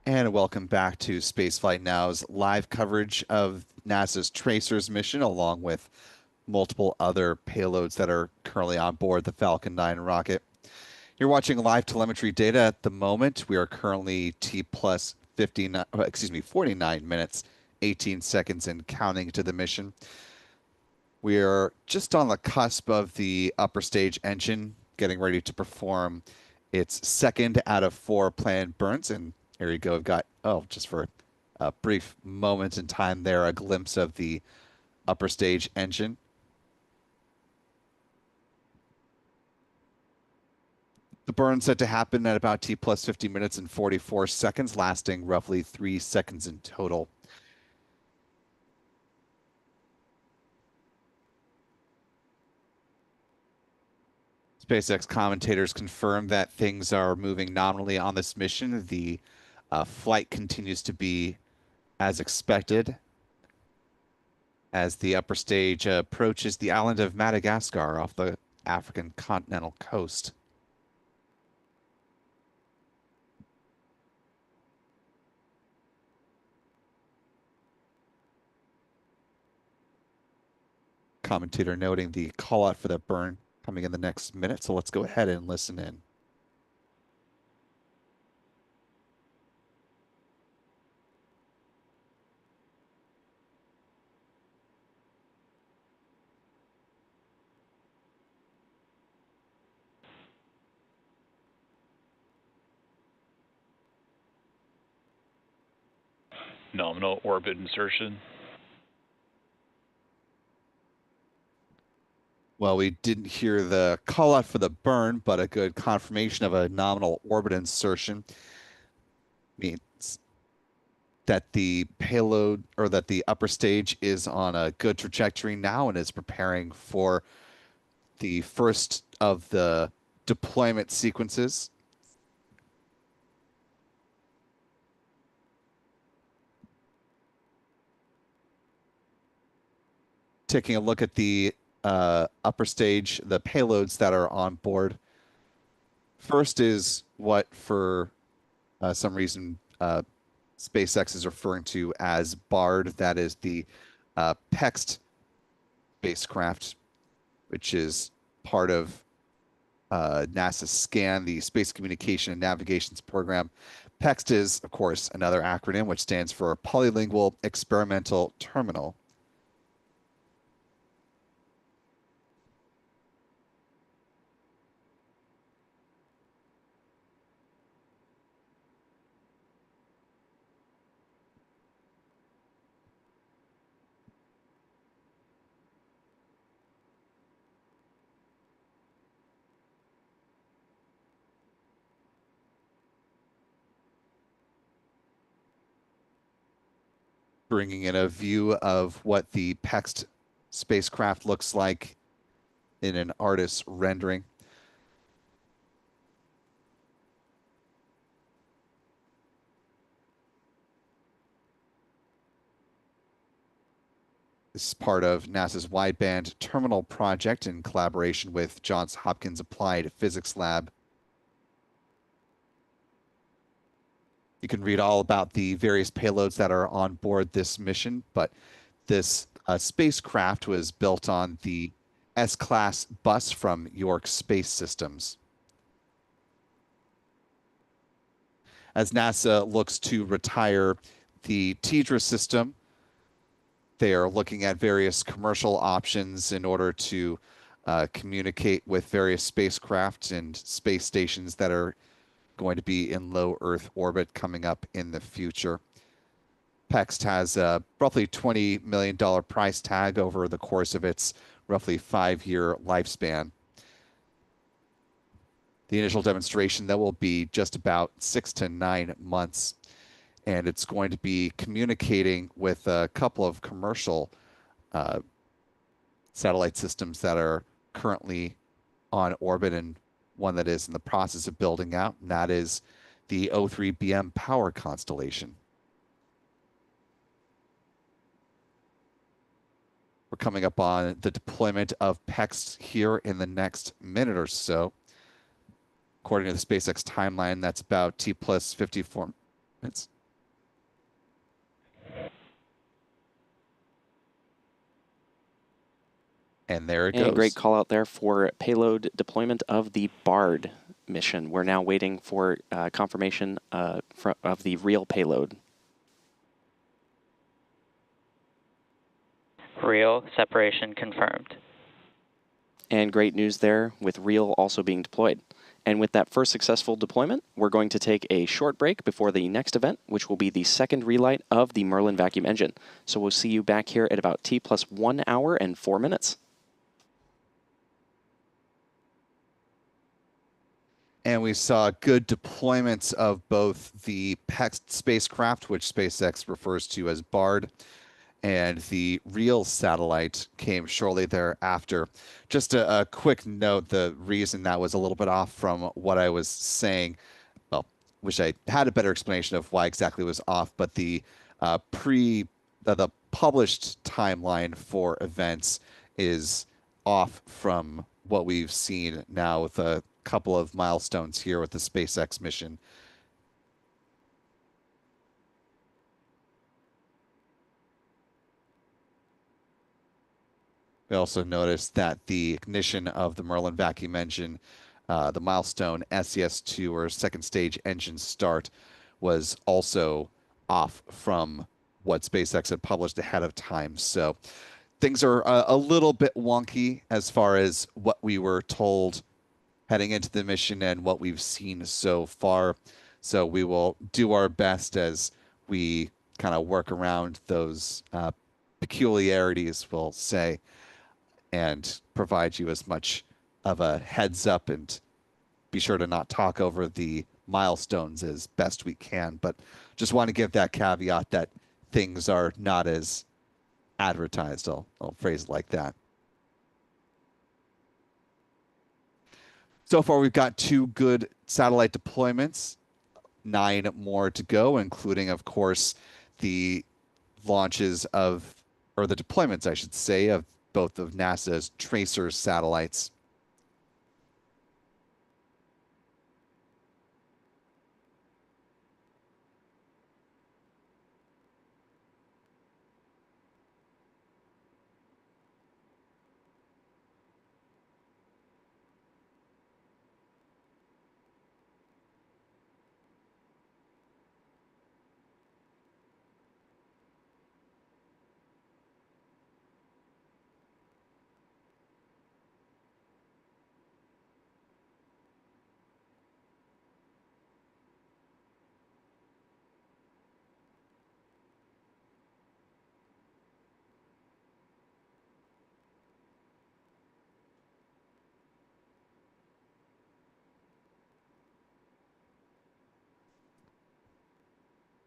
And welcome back to Spaceflight Now's live coverage of NASA's Tracers mission, along with multiple other payloads that are currently on board the Falcon 9 rocket. You're watching live telemetry data at the moment. We are currently T plus 49 minutes, 18 seconds and counting to the mission. We are just on the cusp of the upper stage engine, getting ready to perform its second out of 4 planned burns. And here you go. We've got, just for a brief moment in time there, a glimpse of the upper stage engine. The burn set to happen at about T plus 50 minutes and 44 seconds, lasting roughly 3 seconds in total. SpaceX commentators confirm that things are moving nominally on this mission. The flight continues to be as expected as the upper stage approaches the island of Madagascar off the African continental coast. commentator noting the call out for the burn coming in the next minute. So let's go ahead and listen in. Nominal orbit insertion. Well, we didn't hear the call out for the burn, but a good confirmation of a nominal orbit insertion means that the payload or that the upper stage is on a good trajectory now and is preparing for the first of the deployment sequences. Taking a look at the upper stage, the payloads that are on board. First is what, for some reason, SpaceX is referring to as BARD. That is the PEX spacecraft, which is part of NASA's SCAN, the Space Communication and Navigations Program. PEX is, of course, another acronym which stands for Polylingual Experimental Terminal. Bringing in a view of what the PEX spacecraft looks like in an artist's rendering. This is part of NASA's Wideband Terminal Project in collaboration with Johns Hopkins Applied Physics Lab. You can read all about the various payloads that are on board this mission, but this spacecraft was built on the S-class bus from York Space Systems. As NASA looks to retire the TEDRA system, they are looking at various commercial options in order to communicate with various spacecraft and space stations that are going to be in low Earth orbit coming up in the future. PEX has a roughly $20 million price tag over the course of its roughly 5-year lifespan. The initial demonstration, that will be just about 6 to 9 months, and it's going to be communicating with a couple of commercial satellite systems that are currently on orbit and one that is in the process of building out, and that is the O3BM power constellation. We're coming up on the deployment of PEX here in the next minute or so. According to the SpaceX timeline, that's about T plus 54 minutes. And there it goes. And great call out there for payload deployment of the BARD mission. We're now waiting for confirmation of the real payload. Real separation confirmed. And great news there with real also being deployed. And with that first successful deployment, we're going to take a short break before the next event, which will be the second relight of the Merlin vacuum engine. So we'll see you back here at about T plus 1 hour and 4 minutes. And we saw good deployments of both the PEX spacecraft, which SpaceX refers to as BARD, and the REAL satellite came shortly thereafter. Just a quick note, the reason that was a little bit off from what I was saying, well, wish I had a better explanation of why exactly it was off, but the published timeline for events is off from what we've seen now with a couple of milestones here with the SpaceX mission. We also noticed that the ignition of the Merlin vacuum engine, the milestone SES2 or second stage engine start, was also off from what SpaceX had published ahead of time. So things are a little bit wonky as far as what we were told heading into the mission and what we've seen so far. So we will do our best as we kind of work around those peculiarities, we'll say, and provide you as much of a heads up, and be sure to not talk over the milestones as best we can. But just want to give that caveat that things are not as advertised. I'll phrase it like that. So far, we've got 2 good satellite deployments, 9 more to go, including, of course, the launches of, or the deployments, I should say, of both of NASA's tracer satellites.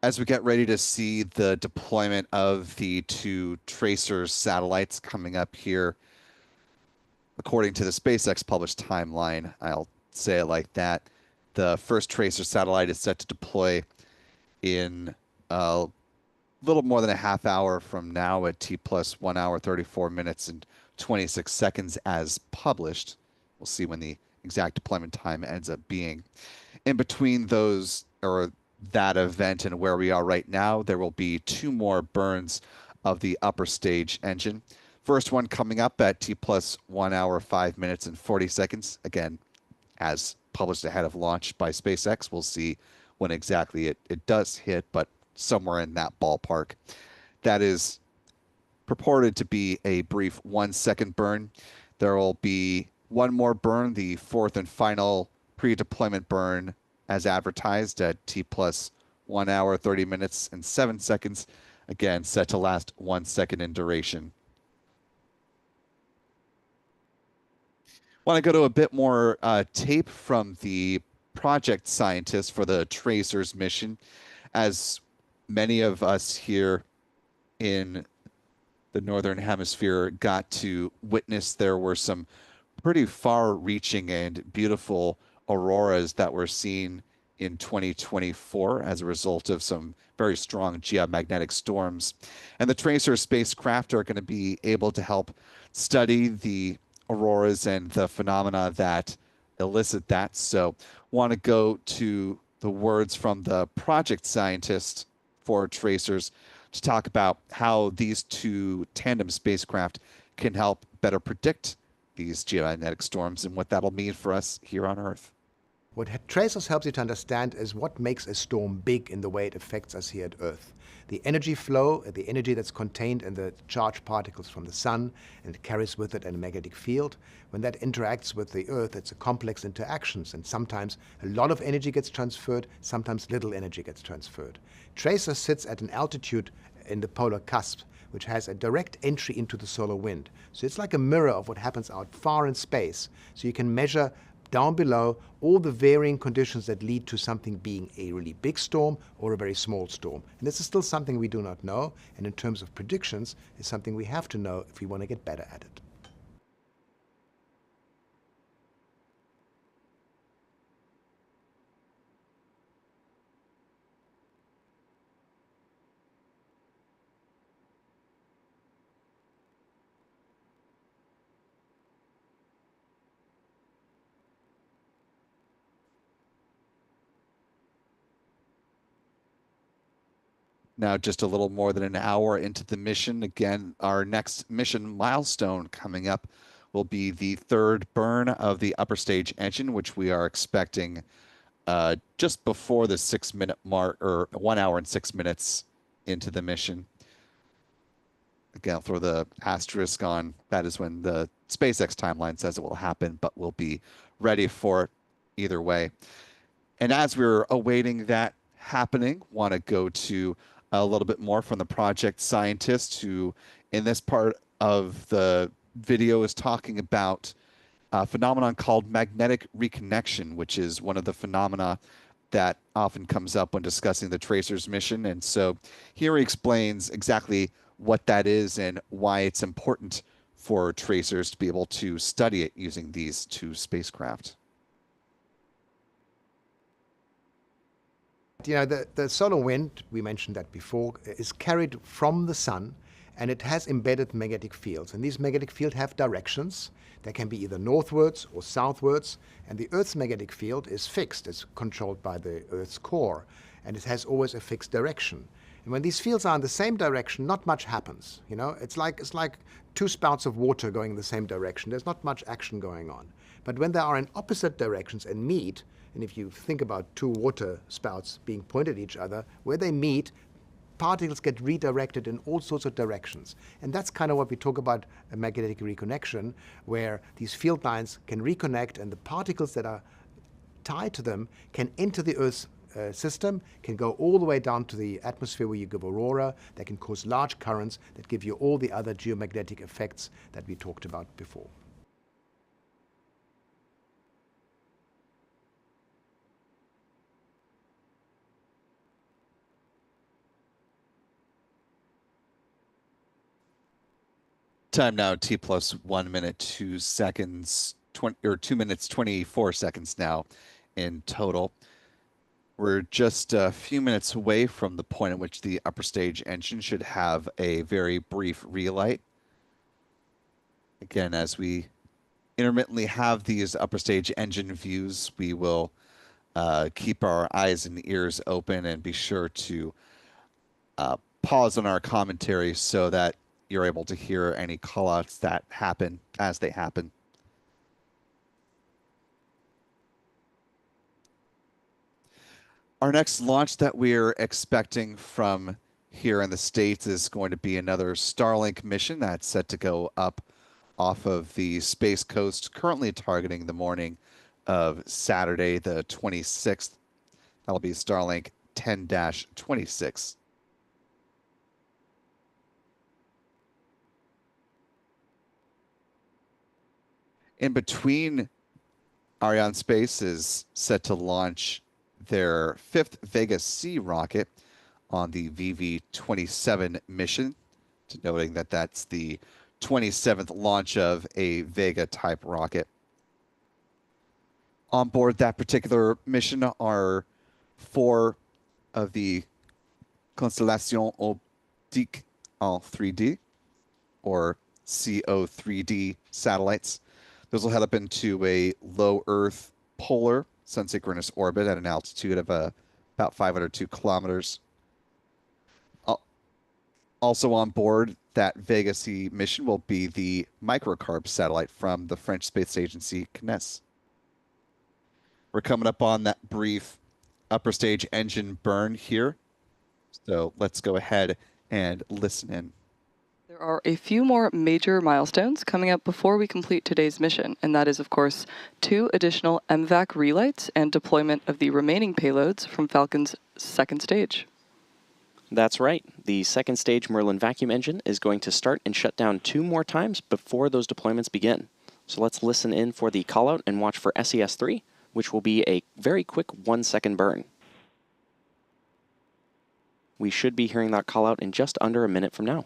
As we get ready to see the deployment of the 2 tracer satellites coming up here, according to the SpaceX published timeline, I'll say it like that, the first tracer satellite is set to deploy in a little more than a half hour from now at T plus 1 hour, 34 minutes, and 26 seconds as published. We'll see when the exact deployment time ends up being. In between those, or that event and where we are right now, there will be 2 more burns of the upper stage engine. First one coming up at T plus 1 hour, 5 minutes, and 40 seconds. Again, as published ahead of launch by SpaceX. We'll see when exactly it does hit, but somewhere in that ballpark. That is purported to be a brief 1-second burn. There will be 1 more burn, the 4th and final pre-deployment burn, as advertised at T plus 1 hour, 30 minutes, and 7 seconds. Again, set to last 1 second in duration. Want to go to a bit more tape from the project scientists for the Tracers mission. As many of us here in the Northern Hemisphere got to witness, there were some pretty far-reaching and beautiful auroras that were seen in 2024 as a result of some very strong geomagnetic storms. And the Tracer spacecraft are going to be able to help study the auroras and the phenomena that elicit that. So want to go to the words from the project scientist for Tracers to talk about how these 2 tandem spacecraft can help better predict these geomagnetic storms and what that'll mean for us here on Earth. What Tracers helps you to understand is what makes a storm big in the way it affects us here at Earth. The energy flow, the energy that's contained in the charged particles from the sun, and it carries with it a magnetic field. When that interacts with the Earth, it's a complex interactions, and sometimes a lot of energy gets transferred, sometimes little energy gets transferred. Tracer sits at an altitude in the polar cusp, which has a direct entry into the solar wind. So it's like a mirror of what happens out far in space. So you can measure down below all the varying conditions that lead to something being a really big storm or a very small storm. And this is still something we do not know, and in terms of predictions, is something we have to know if we want to get better at it. Now just a little more than an hour into the mission. Again, our next mission milestone coming up will be the third burn of the upper stage engine, which we are expecting just before the 6-minute mark, or 1 hour and 6 minutes into the mission. Again, I'll throw the asterisk on. That is when the SpaceX timeline says it will happen, but we'll be ready for it either way. And as we're awaiting that happening, want to go to a little bit more from the project scientist who, in this part of the video, is talking about a phenomenon called magnetic reconnection, which is one of the phenomena that often comes up when discussing the Tracer's mission. And so here he explains exactly what that is and why it's important for tracers to be able to study it using these two spacecraft. You know, the solar wind, we mentioned that before, is carried from the sun, and it has embedded magnetic fields. And these magnetic fields have directions. They can be either northwards or southwards. And the Earth's magnetic field is fixed. It's controlled by the Earth's core. And it has always a fixed direction. And when these fields are in the same direction, not much happens. You know, it's like two spouts of water going in the same direction. There's not much action going on. But when they are in opposite directions and meet, and if you think about two water spouts being pointed at each other, where they meet, particles get redirected in all sorts of directions. And that's kind of what we talk about a magnetic reconnection, where these field lines can reconnect and the particles that are tied to them can enter the Earth's system, can go all the way down to the atmosphere where you give aurora. They can cause large currents that give you all the other geomagnetic effects that we talked about before. Time now T plus 1 minute 2 seconds, 2 minutes 24 seconds now in total. We're just a few minutes away from the point at which the upper stage engine should have a very brief relight. Again, as we intermittently have these upper stage engine views, we will keep our eyes and ears open and be sure to pause on our commentary so that you're able to hear any callouts that happen as they happen. Our next launch that we're expecting from here in the States is going to be another Starlink mission that's set to go up off of the Space Coast, currently targeting the morning of Saturday, the 26th. That'll be Starlink 10-26. In between, Arianespace is set to launch their 5th Vega C rocket on the VV-27 mission, noting that that's the 27th launch of a Vega-type rocket. On board that particular mission are 4 of the Constellation Optique en 3D, or CO3D satellites. Those will head up into a low Earth polar sun-synchronous orbit at an altitude of about 502 kilometers. Also on board that Vega C mission will be the microcarb satellite from the French space agency CNES. We're coming up on that brief upper stage engine burn here. So let's go ahead and listen in. There are a few more major milestones coming up before we complete today's mission, and that is, of course, 2 additional MVAC relights and deployment of the remaining payloads from Falcon's second stage. That's right. The second stage Merlin vacuum engine is going to start and shut down 2 more times before those deployments begin. So let's listen in for the callout and watch for SES-3, which will be a very quick 1-second burn. We should be hearing that callout in just under a minute from now.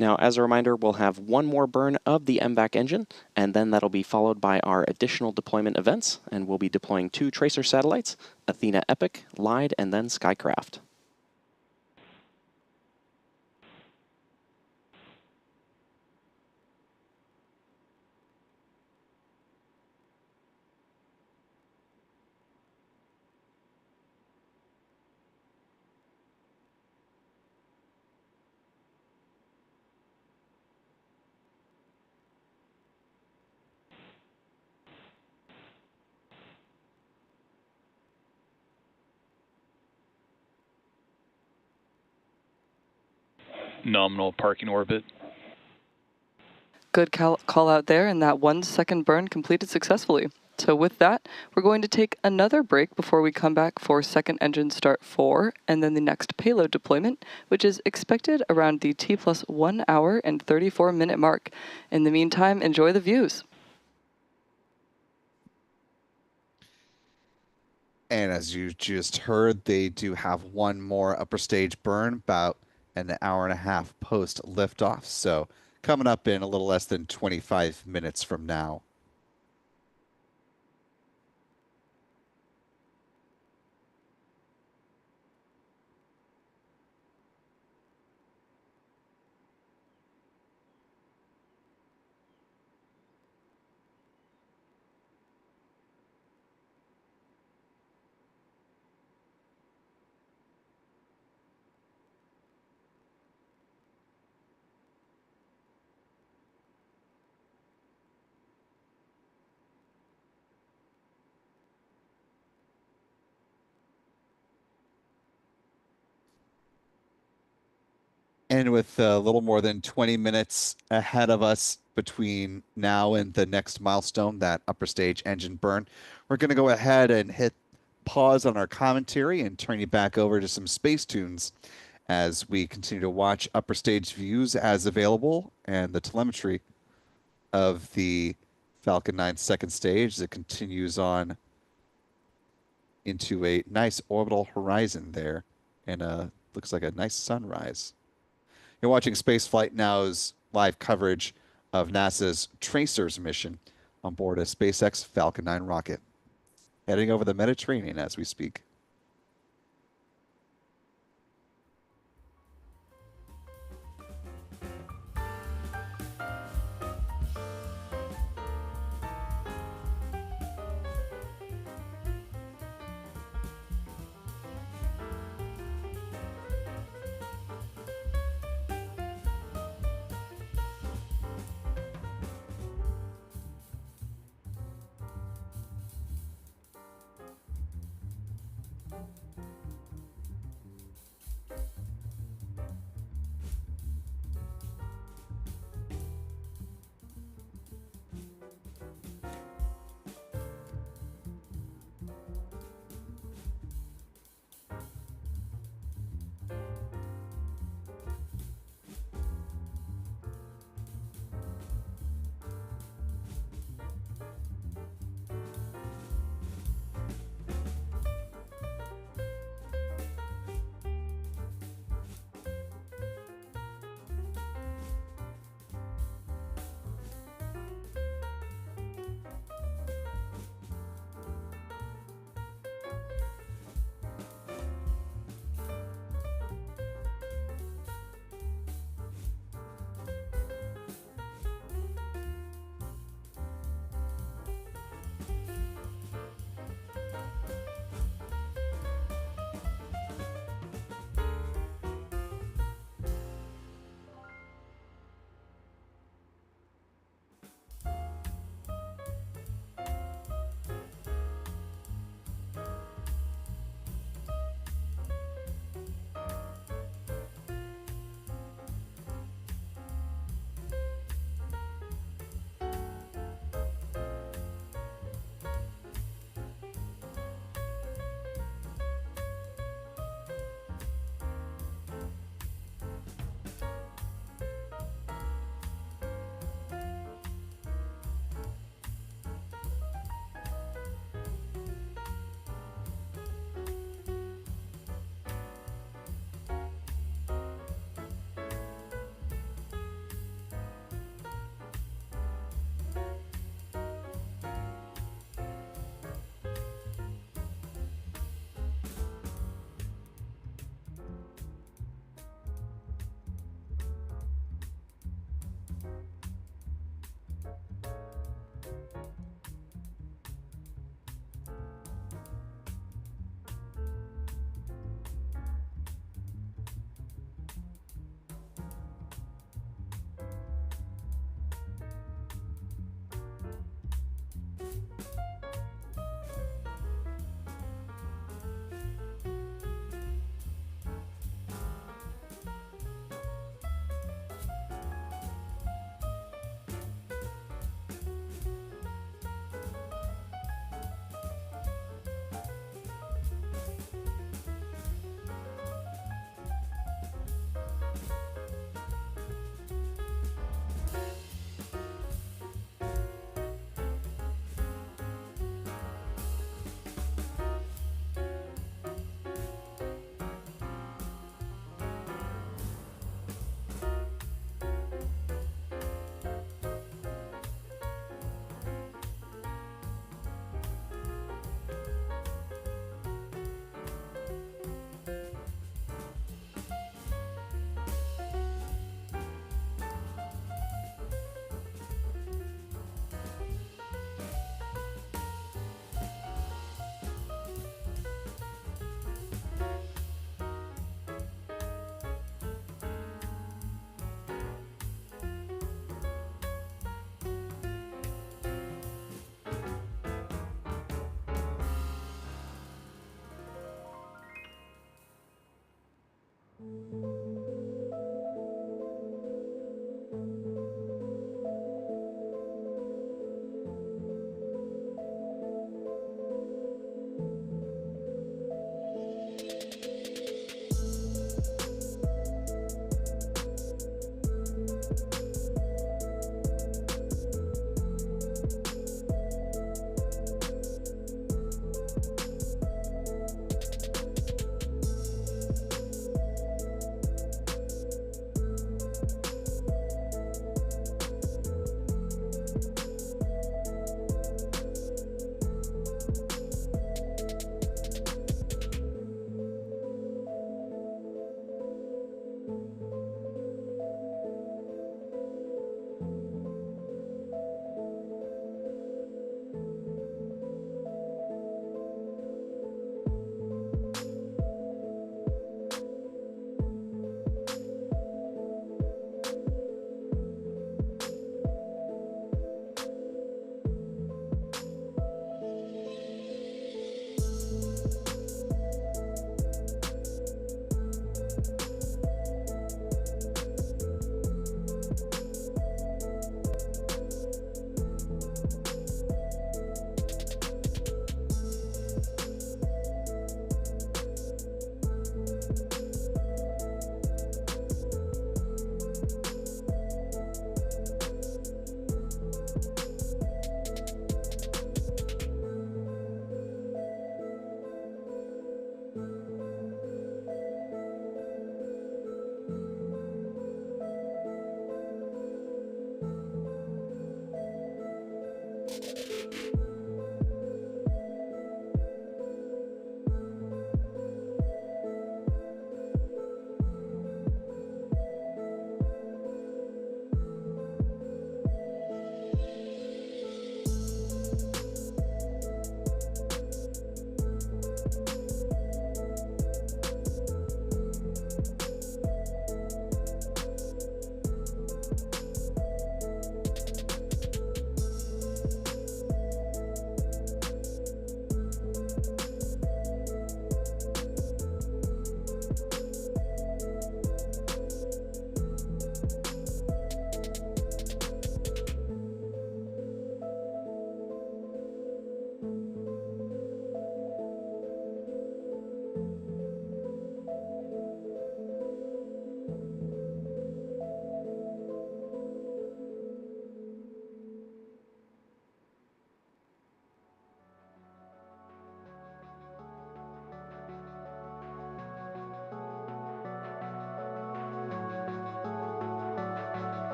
Now, as a reminder, we'll have one more burn of the MVAC engine, and then that'll be followed by our additional deployment events, and we'll be deploying 2 tracer satellites, Athena Epic, Lyde, and then Skycraft. Nominal parking orbit. Good call out there, and that 1 second burn completed successfully. So with that, we're going to take another break before we come back for second engine start 4, and then the next payload deployment, which is expected around the T+1 hour and 34-minute mark. In the meantime, enjoy the views. And as you just heard, they do have one more upper stage burn, about an hour and a half post liftoff. So coming up in a little less than 25 minutes from now. And with a little more than 20 minutes ahead of us between now and the next milestone, that upper stage engine burn, we're going to go ahead and hit pause on our commentary and turn you back over to some space tunes as we continue to watch upper stage views as available and the telemetry of the Falcon 9 second stage that continues on into a nice orbital horizon there and looks like a nice sunrise. You're watching Spaceflight Now's live coverage of NASA's Tracers mission on board a SpaceX Falcon 9 rocket, heading over the Mediterranean as we speak.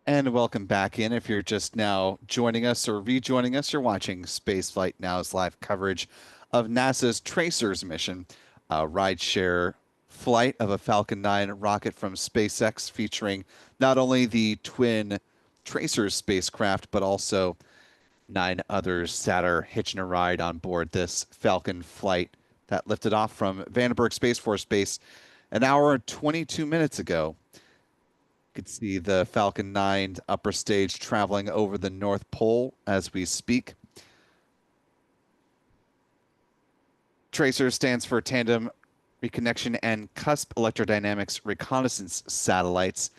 And welcome back in. If you're just now joining us or rejoining us, you're watching Spaceflight Now's live coverage of NASA's Tracers mission, a rideshare flight of a Falcon 9 rocket from SpaceX, featuring not only the twin Tracers spacecraft, but also 9 others that are hitching a ride on board this Falcon flight that lifted off from Vandenberg Space Force Base an hour and 22 minutes ago. You can see the Falcon 9 upper stage traveling over the North Pole as we speak. Tracer stands for Tandem, Reconnection, and Cusp Electrodynamics Reconnaissance satellites.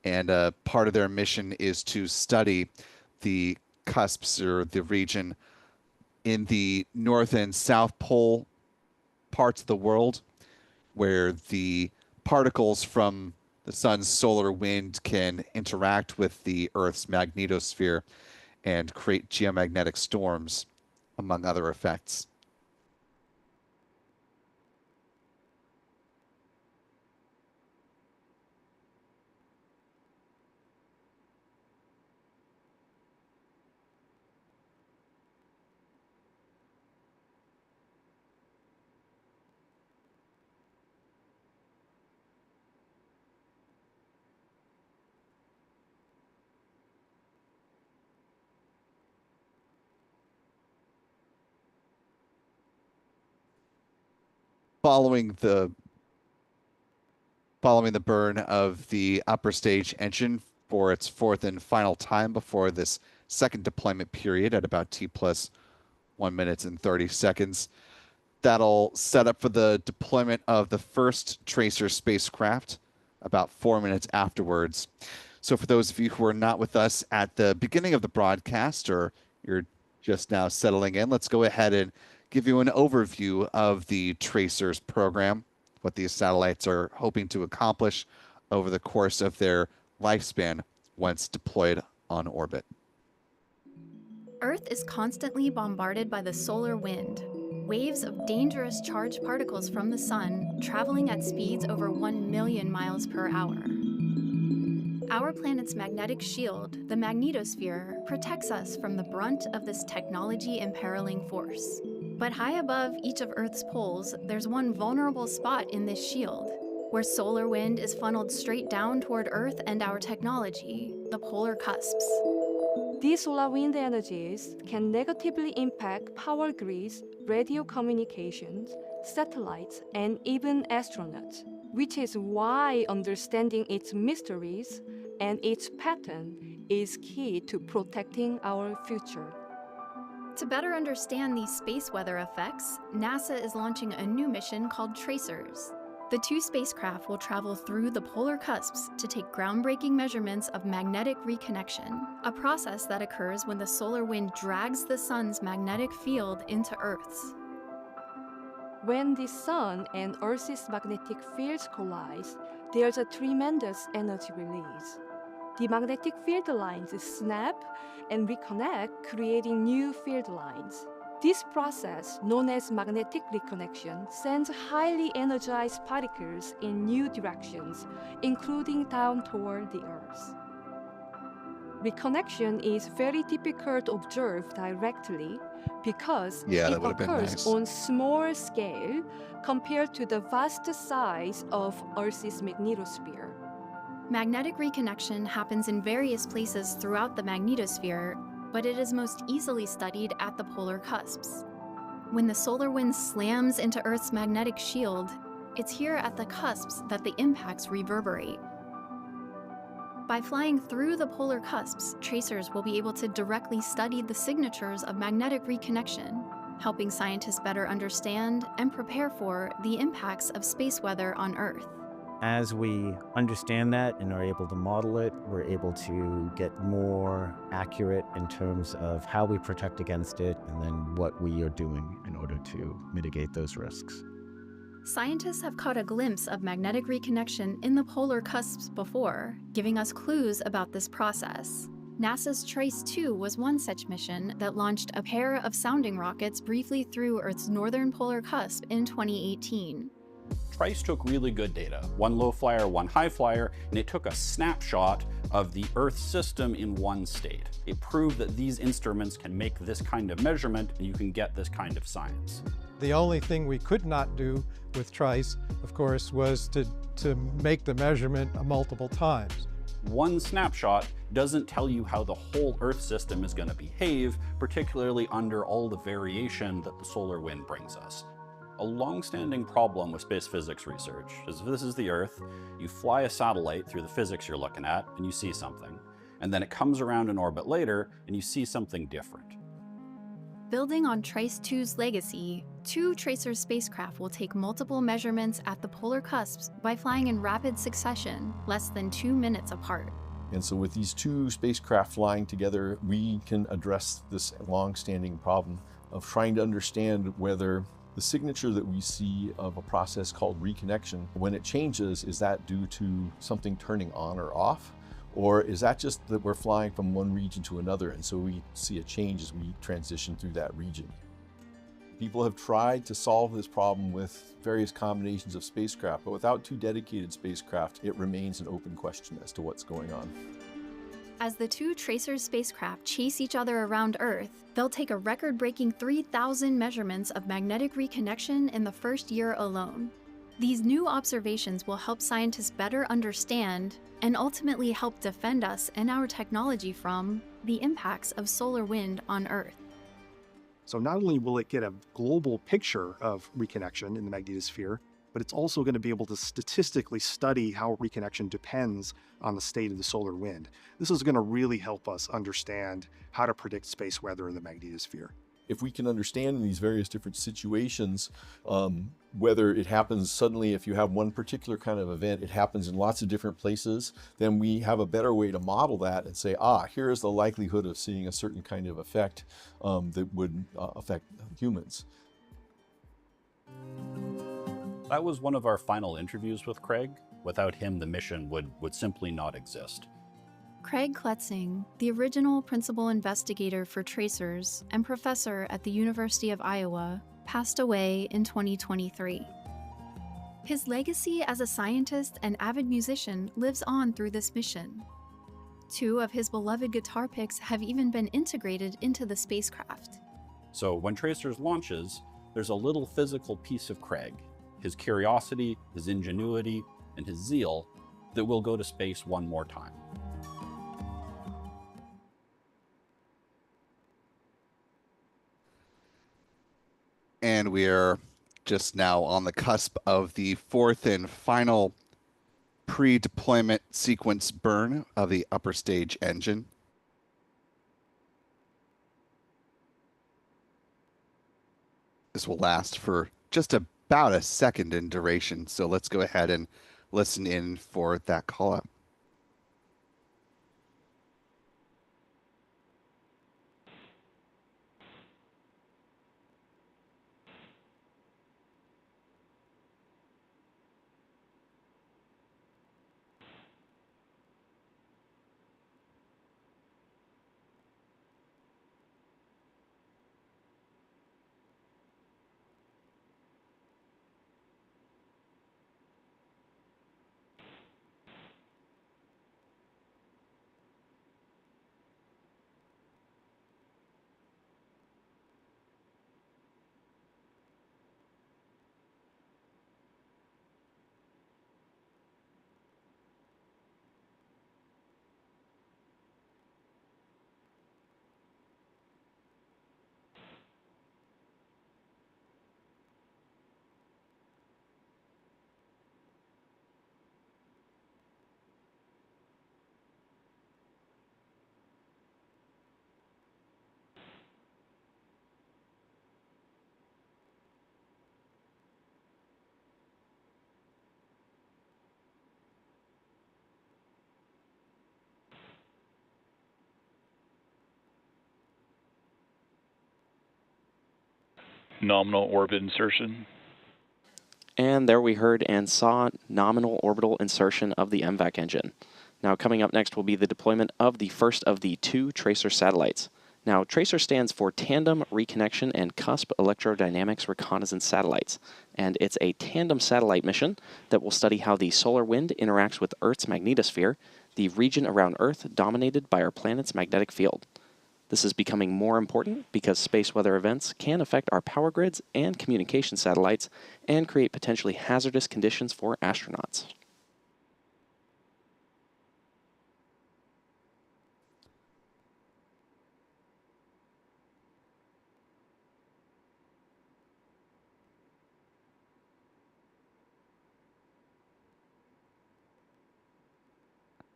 And part of their mission is to study the cusps, or the region in the North and South Pole parts of the world, where the particles from the sun's solar wind can interact with the Earth's magnetosphere and create geomagnetic storms, among other effects. Following the burn of the upper stage engine for its fourth and final time before this second deployment period at about T plus 1 minute and 30 seconds, that'll set up for the deployment of the first Tracer spacecraft about 4 minutes afterwards. So for those of you who are not with us at the beginning of the broadcast, or you're just now settling in, let's go ahead and give you an overview of the Tracers program, what these satellites are hoping to accomplish over the course of their lifespan once deployed on orbit. Earth is constantly bombarded by the solar wind, waves of dangerous charged particles from the sun traveling at speeds over 1 million miles per hour. Our planet's magnetic shield, the magnetosphere, protects us from the brunt of this technology-imperiling force. But high above each of Earth's poles, there's one vulnerable spot in this shield, where solar wind is funneled straight down toward Earth and our technology, the polar cusps. These solar wind energies can negatively impact power grids, radio communications, satellites, and even astronauts, which is why understanding its mysteries and its pattern is key to protecting our future. To better understand these space weather effects, NASA is launching a new mission called Tracers. The 2 spacecraft will travel through the polar cusps to take groundbreaking measurements of magnetic reconnection, a process that occurs when the solar wind drags the sun's magnetic field into Earth's. When the sun and Earth's magnetic fields collide, there's a tremendous energy release. The magnetic field lines snap and reconnect, creating new field lines. This process, known as magnetic reconnection, sends highly energized particles in new directions, including down toward the Earth. Reconnection is very difficult to observe directly because it occurs on small scale compared to the vast size of Earth's magnetosphere. Magnetic reconnection happens in various places throughout the magnetosphere, but it is most easily studied at the polar cusps. When the solar wind slams into Earth's magnetic shield, it's here at the cusps that the impacts reverberate. By flying through the polar cusps, tracers will be able to directly study the signatures of magnetic reconnection, helping scientists better understand and prepare for the impacts of space weather on Earth. As we understand that and are able to model it, we're able to get more accurate in terms of how we protect against it and then what we are doing in order to mitigate those risks. Scientists have caught a glimpse of magnetic reconnection in the polar cusps before, giving us clues about this process. NASA's TRACE-2 was one such mission that launched a pair of sounding rockets briefly through Earth's northern polar cusp in 2018. TRICE took really good data, one low flyer, one high flyer, and it took a snapshot of the Earth system in one state. It proved that these instruments can make this kind of measurement and you can get this kind of science. The only thing we could not do with TRICE, of course, was to make the measurement multiple times. One snapshot doesn't tell you how the whole Earth system is going to behave, particularly under all the variation that the solar wind brings us. A long-standing problem with space physics research is if this is the Earth, you fly a satellite through the physics you're looking at and you see something, and then it comes around in orbit later and you see something different. Building on TRICE-2's legacy, 2 Tracer spacecraft will take multiple measurements at the polar cusps by flying in rapid succession, less than 2 minutes apart. And so with these 2 spacecraft flying together, we can address this long-standing problem of trying to understand whether the signature that we see of a process called reconnection, when it changes, is that due to something turning on or off? Or is that just that we're flying from one region to another and so we see a change as we transition through that region? People have tried to solve this problem with various combinations of spacecraft, but without 2 dedicated spacecraft, it remains an open question as to what's going on. As the 2 Tracer spacecraft chase each other around Earth, they'll take a record-breaking 3,000 measurements of magnetic reconnection in the first year alone. These new observations will help scientists better understand and ultimately help defend us and our technology from the impacts of solar wind on Earth. So not only will it get a global picture of reconnection in the magnetosphere, but it's also going to be able to statistically study how reconnection depends on the state of the solar wind. This is going to really help us understand how to predict space weather in the magnetosphere. If we can understand in these various different situations, whether it happens suddenly, if you have one particular kind of event, it happens in lots of different places, then we have a better way to model that and say, here is the likelihood of seeing a certain kind of effect that would affect humans. That was one of our final interviews with Craig. Without him, the mission would simply not exist. Craig Kletzing, the original principal investigator for tracers and professor at the University of Iowa, passed away in 2023. His legacy as a scientist and avid musician lives on through this mission. 2 of his beloved guitar picks have even been integrated into the spacecraft. So when Tracers launches, there's a little physical piece of Craig, his curiosity, his ingenuity, and his zeal that will go to space one more time. And we are just now on the cusp of the 4th and final pre-deployment sequence burn of the upper stage engine. This will last for just about a second in duration, so let's go ahead and listen in for that call up. Nominal orbit insertion. And there we heard and saw nominal orbital insertion of the MVAC engine. Now coming up next will be the deployment of the first of the 2 Tracer satellites. Now, TRACER stands for Tandem, Reconnection, and Cusp Electrodynamics Reconnaissance Satellites, and it's a tandem satellite mission that will study how the solar wind interacts with Earth's magnetosphere, the region around Earth dominated by our planet's magnetic field. This is becoming more important because space weather events can affect our power grids and communication satellites and create potentially hazardous conditions for astronauts.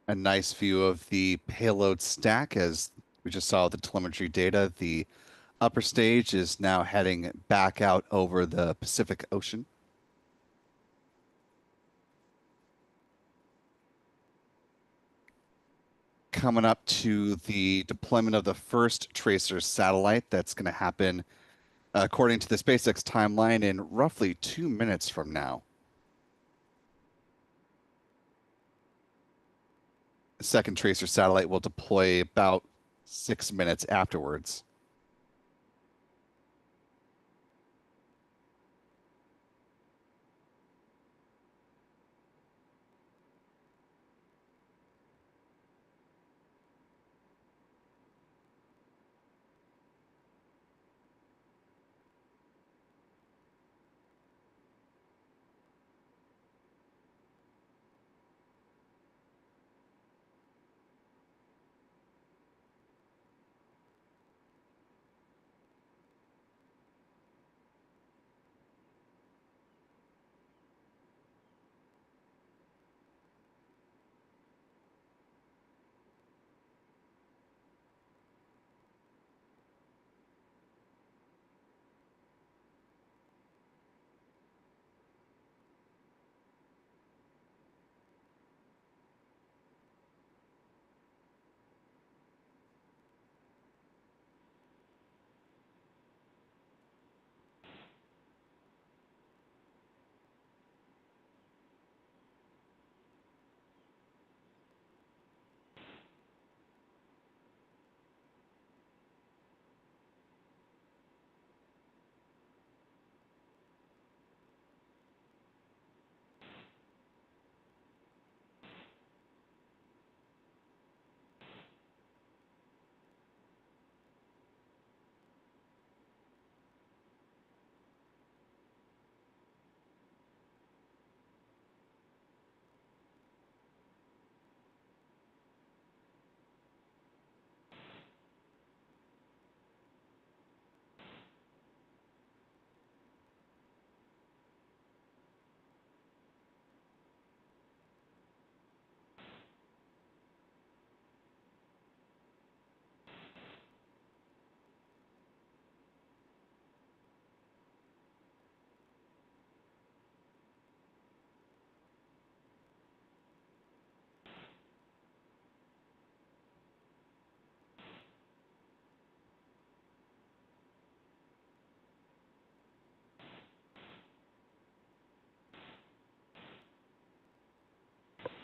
A nice view of the payload stack as we just saw the telemetry data. The upper stage is now heading back out over the Pacific Ocean. Coming up to the deployment of the first Tracer satellite. That's going to happen, according to the SpaceX timeline, in roughly 2 minutes from now. The second Tracer satellite will deploy about 6 minutes afterwards.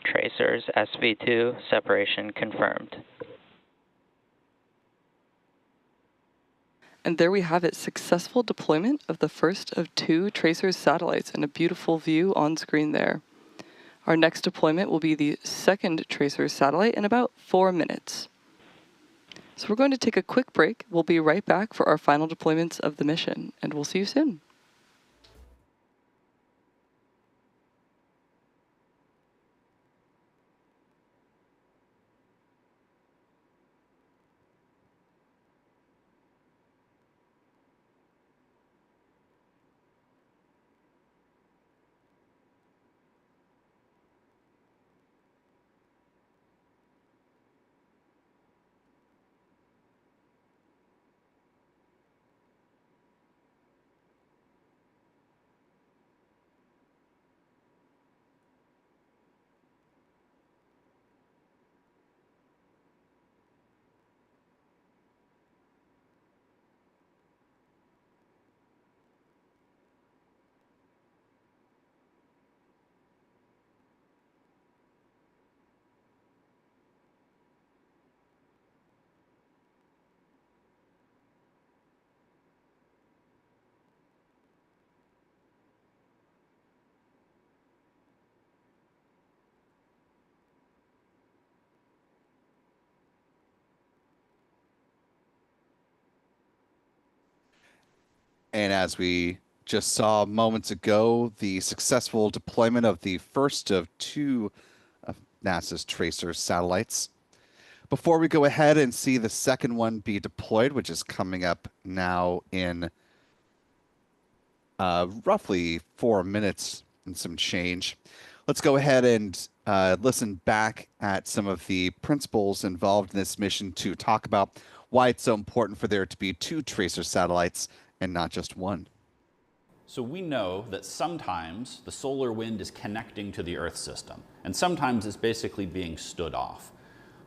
Tracers SV2 separation confirmed. And there we have it, successful deployment of the first of 2 Tracer satellites, and a beautiful view on screen there. Our next deployment will be the second Tracer satellite in about 4 minutes. So we're going to take a quick break. We'll be right back for our final deployments of the mission, and we'll see you soon. And as we just saw moments ago, the successful deployment of the first of two of NASA's tracer satellites. Before we go ahead and see the second one be deployed, which is coming up now in roughly 4 minutes and some change, let's go ahead and listen back at some of the principles involved in this mission to talk about why it's so important for there to be two tracer satellites and not just one. So we know that sometimes the solar wind is connecting to the Earth system, and sometimes it's basically being stood off.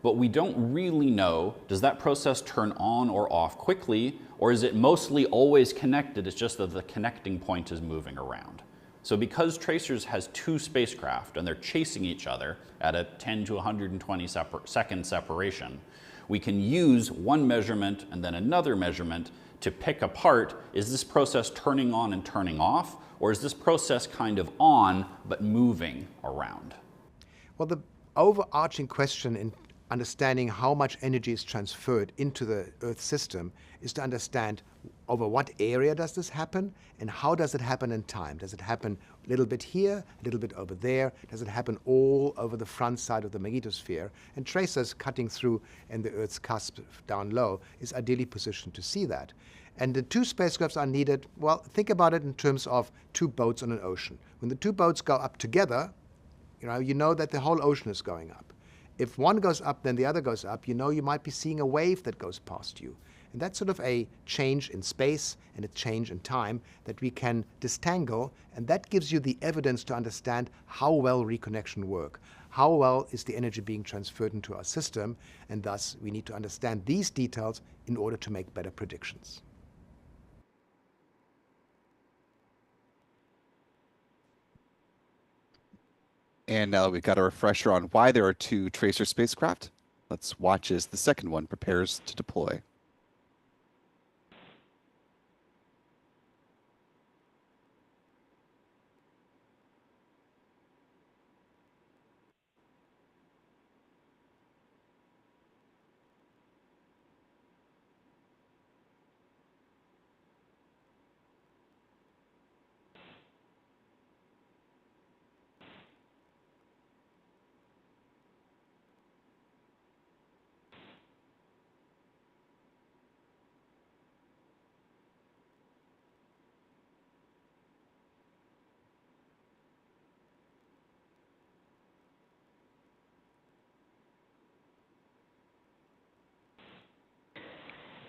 But we don't really know, does that process turn on or off quickly, or is it mostly always connected, it's just that the connecting point is moving around? So because Tracers has two spacecraft and they're chasing each other at a 10 to 120 second separation, we can use one measurement and then another measurement to pick apart, is this process turning on and turning off, or is this process kind of on but moving around? Well, the overarching question in understanding how much energy is transferred into the Earth system is to understand over what area does this happen and how does it happen in time. Does it happen a little bit here, a little bit over there? Does it happen all over the front side of the magnetosphere? And tracers cutting through in the Earth's cusp down low is ideally positioned to see that. And the two spacecrafts are needed, well, think about it in terms of two boats on an ocean. When the two boats go up together, you know that the whole ocean is going up. If one goes up, then the other goes up, you might be seeing a wave that goes past you. And that's sort of a change in space and a change in time that we can disentangle, and that gives you the evidence to understand how well reconnection works. How well is the energy being transferred into our system, and thus we need to understand these details in order to make better predictions. And now that we've got a refresher on why there are two tracer spacecraft, let's watch as the second one prepares to deploy.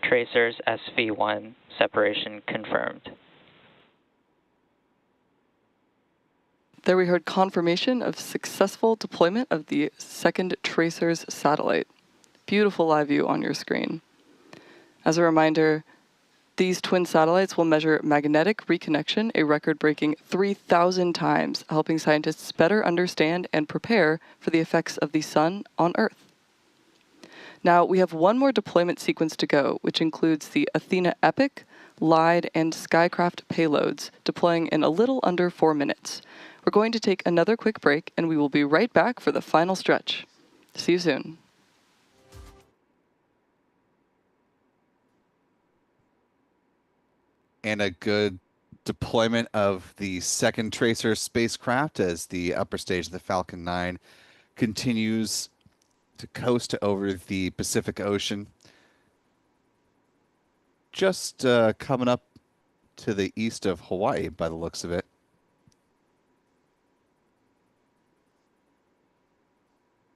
Tracers SV1 separation confirmed. There we heard confirmation of successful deployment of the second Tracers satellite. Beautiful live view on your screen. As a reminder, these twin satellites will measure magnetic reconnection a record-breaking 3,000 times, helping scientists better understand and prepare for the effects of the sun on Earth. Now, we have one more deployment sequence to go, which includes the Athena Epic, LIDE, and Skycraft payloads, deploying in a little under 4 minutes. We're going to take another quick break, and we will be right back for the final stretch. See you soon. And a good deployment of the second tracer spacecraft as the upper stage of the Falcon 9 continues to coast over the Pacific Ocean. Just coming up to the east of Hawaii by the looks of it.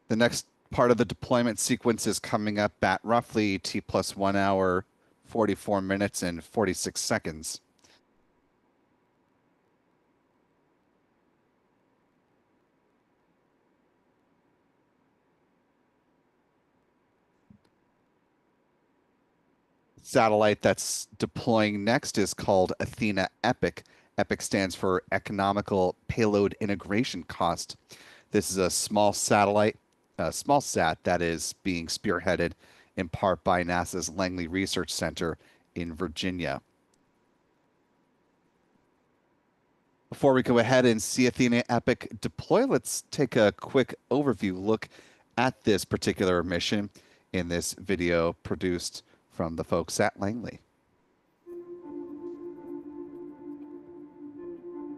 The next part of the deployment sequence is coming up at roughly T+1 hour, 44 minutes and 46 seconds. Satellite that's deploying next is called Athena Epic. Epic stands for Economical Payload Integration Cost. This is a small satellite, small sat that is being spearheaded in part by NASA's Langley Research Center in Virginia. Before we go ahead and see Athena Epic deploy, let's take a quick overview look at this particular mission in this video produced from the folks at Langley.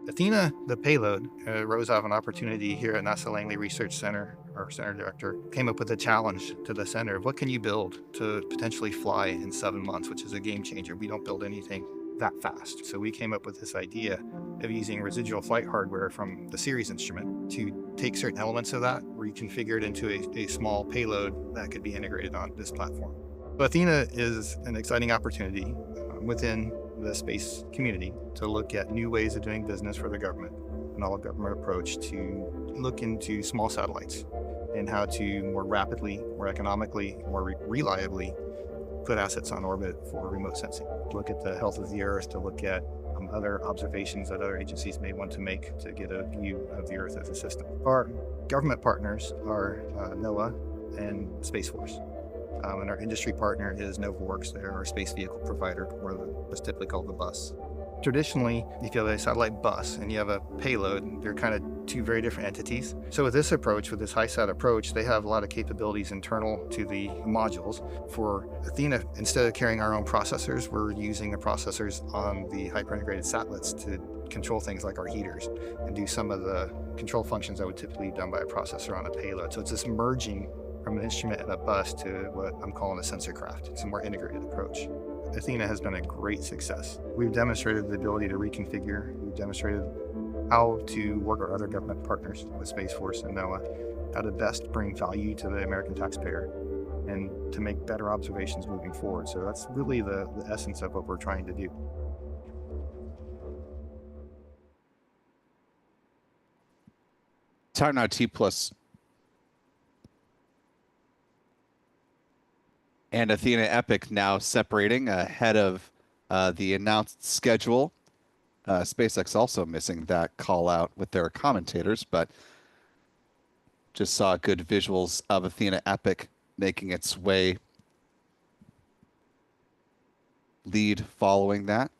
Athena, the payload, rose out of an opportunity here at NASA Langley Research Center. Our center director came up with a challenge to the center of what can you build to potentially fly in 7 months, which is a game changer. We don't build anything that fast. So we came up with this idea of using residual flight hardware from the Ceres instrument to take certain elements of that, reconfigure it into a small payload that could be integrated on this platform. So Athena is an exciting opportunity within the space community to look at new ways of doing business for the government, an all-government approach to look into small satellites and how to more rapidly, more economically, more reliably put assets on orbit for remote sensing. Look at the health of the Earth, to look at other observations that other agencies may want to make to get a view of the Earth as a system. Our government partners are NOAA and Space Force. And our industry partner is NovaWorks. They're our space vehicle provider, or what's typically called the bus. Traditionally, if you have a satellite bus and you have a payload, they're kind of two very different entities. So with this approach, with this HiSat approach, they have a lot of capabilities internal to the modules. For Athena, instead of carrying our own processors, we're using the processors on the hyper-integrated satellites to control things like our heaters and do some of the control functions that would typically be done by a processor on a payload. So it's this merging from an instrument and a bus to what I'm calling a sensor craft. It's a more integrated approach. Athena has been a great success. We've demonstrated the ability to reconfigure. We've demonstrated how to work with other government partners with Space Force and NOAA, how to best bring value to the American taxpayer and to make better observations moving forward. So that's really the essence of what we're trying to do. Time now T plus. And Athena Epic now separating ahead of the announced schedule. SpaceX also missing that call out with their commentators, but just saw good visuals of Athena Epic making its way. Lead following that.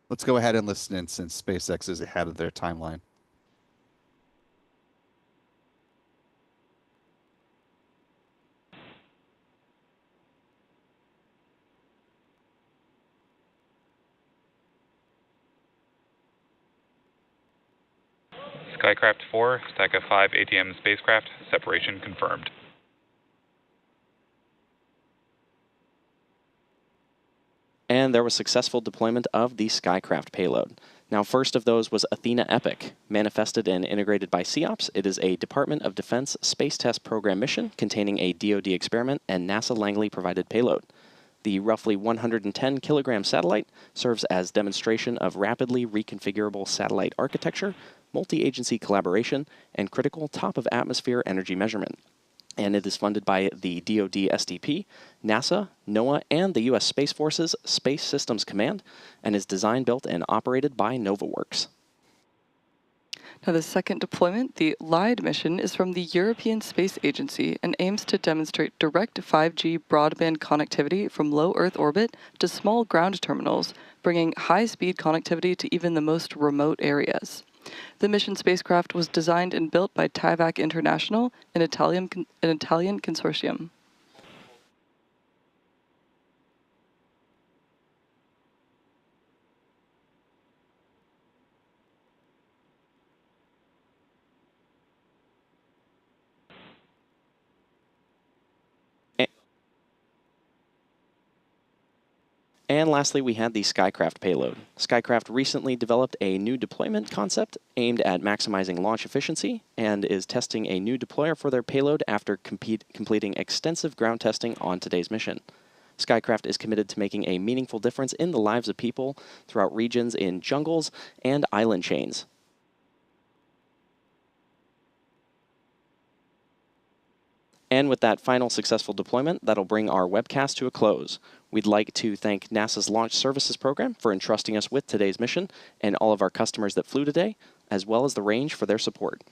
Let's go ahead and listen in since SpaceX is ahead of their timeline. Skycraft 4, stack of 5 ATM spacecraft, separation confirmed. And there was successful deployment of the Skycraft payload. Now, first of those was Athena Epic. Manifested and integrated by SEOPS, it is a Department of Defense Space Test Program mission containing a DoD experiment and NASA Langley provided payload. The roughly 110 kilogram satellite serves as demonstration of rapidly reconfigurable satellite architecture, multi-agency collaboration, and critical top-of-atmosphere energy measurement. And it is funded by the DoD SDP, NASA, NOAA, and the U.S. Space Force's Space Systems Command, and is designed, built, and operated by NovaWorks. Now, the second deployment, the LIDE mission, is from the European Space Agency and aims to demonstrate direct 5G broadband connectivity from low Earth orbit to small ground terminals, bringing high-speed connectivity to even the most remote areas. The mission spacecraft was designed and built by TIVAC International, an Italian consortium. And lastly, we had the Skycraft payload. Skycraft recently developed a new deployment concept aimed at maximizing launch efficiency and is testing a new deployer for their payload after completing extensive ground testing on today's mission. Skycraft is committed to making a meaningful difference in the lives of people throughout regions in jungles and island chains. And with that final successful deployment, that'll bring our webcast to a close. We'd like to thank NASA's Launch Services Program for entrusting us with today's mission and all of our customers that flew today, as well as the range for their support.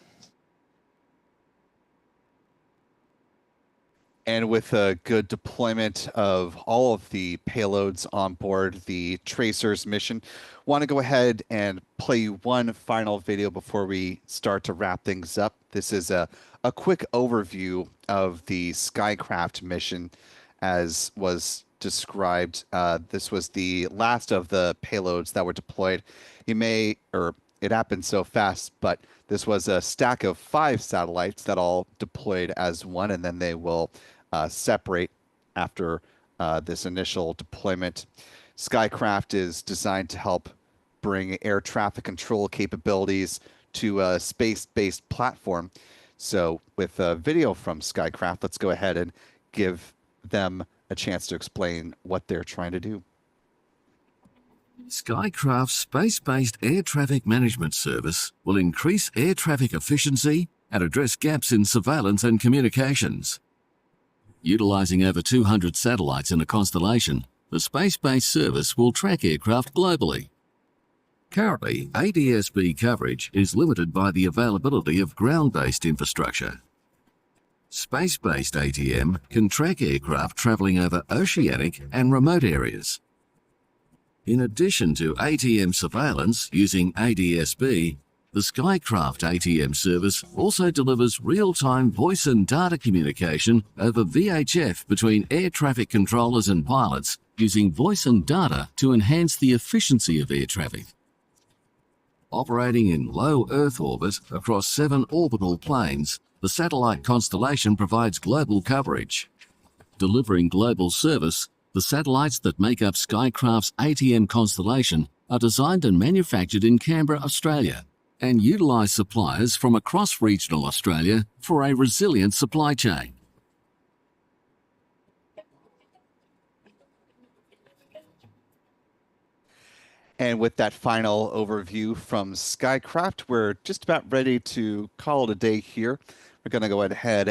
And with a good deployment of all of the payloads on board the Tracers mission, want to go ahead and play you one final video before we start to wrap things up. This is a quick overview of the Skycraft mission as was described, this was the last of the payloads that were deployed. It happened so fast, but this was a stack of 5 satellites that all deployed as one, and then they will separate after this initial deployment. Skycraft is designed to help bring air traffic control capabilities to a space-based platform. So with a video from Skycraft, let's go ahead and give them a chance to explain what they're trying to do. Skycraft's space-based air traffic management service will increase air traffic efficiency and address gaps in surveillance and communications. Utilizing over 200 satellites in a constellation, the space-based service will track aircraft globally. Currently, ADS-B coverage is limited by the availability of ground-based infrastructure. Space-based ATM can track aircraft traveling over oceanic and remote areas. In addition to ATM surveillance using ADS-B, the Skycraft ATM service also delivers real-time voice and data communication over VHF between air traffic controllers and pilots using voice and data to enhance the efficiency of air traffic. Operating in low Earth orbit across 7 orbital planes, the satellite constellation provides global coverage. Delivering global service, the satellites that make up Skycraft's ATM constellation are designed and manufactured in Canberra, Australia, and utilise suppliers from across regional Australia for a resilient supply chain. And with that final overview from Skycraft, we're just about ready to call it a day here. We're going to go ahead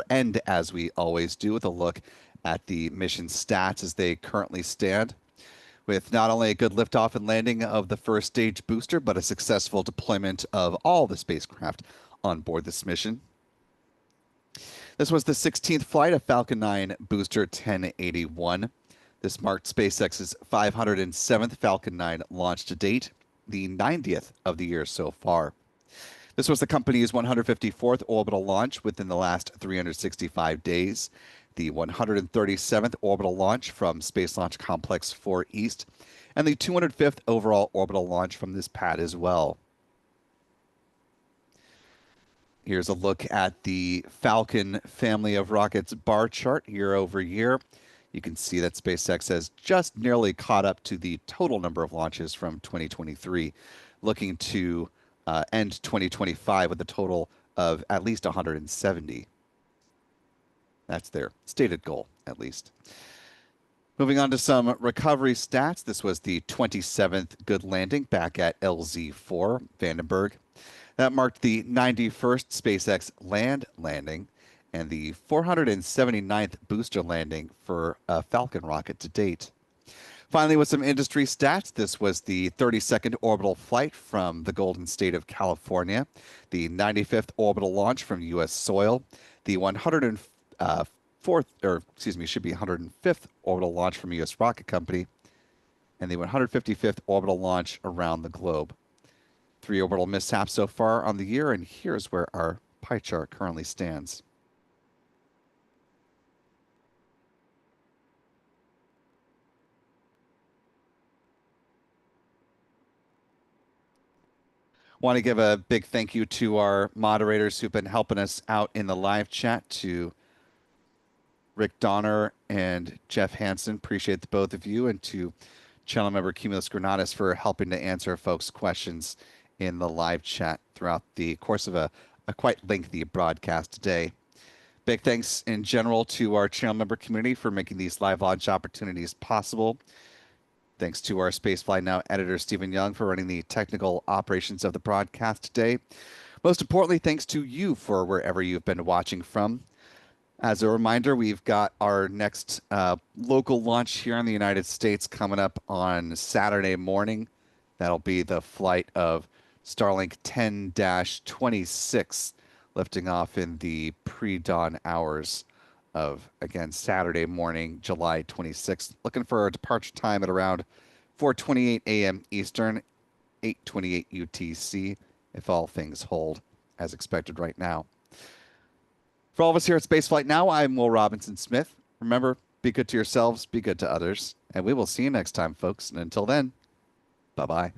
end as we always do with a look at the mission stats as they currently stand, with not only a good liftoff and landing of the first stage booster, but a successful deployment of all the spacecraft on board this mission. This was the 16th flight of Falcon 9 booster 1081. This marked SpaceX's 507th Falcon 9 launch to date, the 90th of the year so far. This was the company's 154th orbital launch within the last 365 days, the 137th orbital launch from Space Launch Complex 4 East, and the 205th overall orbital launch from this pad as well. Here's a look at the Falcon family of rockets bar chart year over year. You can see that SpaceX has just nearly caught up to the total number of launches from 2023, looking to end 2025 with a total of at least 170. That's their stated goal, at least. Moving on to some recovery stats. This was the 27th good landing back at LZ4, Vandenberg. That marked the 91st SpaceX landing and the 479th booster landing for a Falcon rocket to date. Finally, with some industry stats, this was the 32nd orbital flight from the Golden State of California, the 95th orbital launch from U.S. soil, the 105th orbital launch from U.S. Rocket Company, and the 155th orbital launch around the globe. 3 orbital mishaps so far on the year, and here's where our pie chart currently stands. Want to give a big thank you to our moderators who've been helping us out in the live chat, to Rick Donner and Jeff Hansen. Appreciate the both of you, and to channel member Cumulus Granatus for helping to answer folks' questions in the live chat throughout the course of a quite lengthy broadcast today. Big thanks in general to our channel member community for making these live launch opportunities possible. Thanks to our Spacefly Now editor, Stephen Young, for running the technical operations of the broadcast today. Most importantly, thanks to you for wherever you've been watching from. As a reminder, we've got our next local launch here in the United States coming up on Saturday morning. That'll be the flight of Starlink 10-26, lifting off in the pre-dawn hours of, again, Saturday morning, July 26th. Looking for a departure time at around 4:28 a.m. Eastern, 8:28 UTC, if all things hold as expected right now. For all of us here at Spaceflight Now, I'm Will Robinson Smith. Remember, Be good to yourselves, be good to others, and we will see you next time, folks. And until then, bye-bye.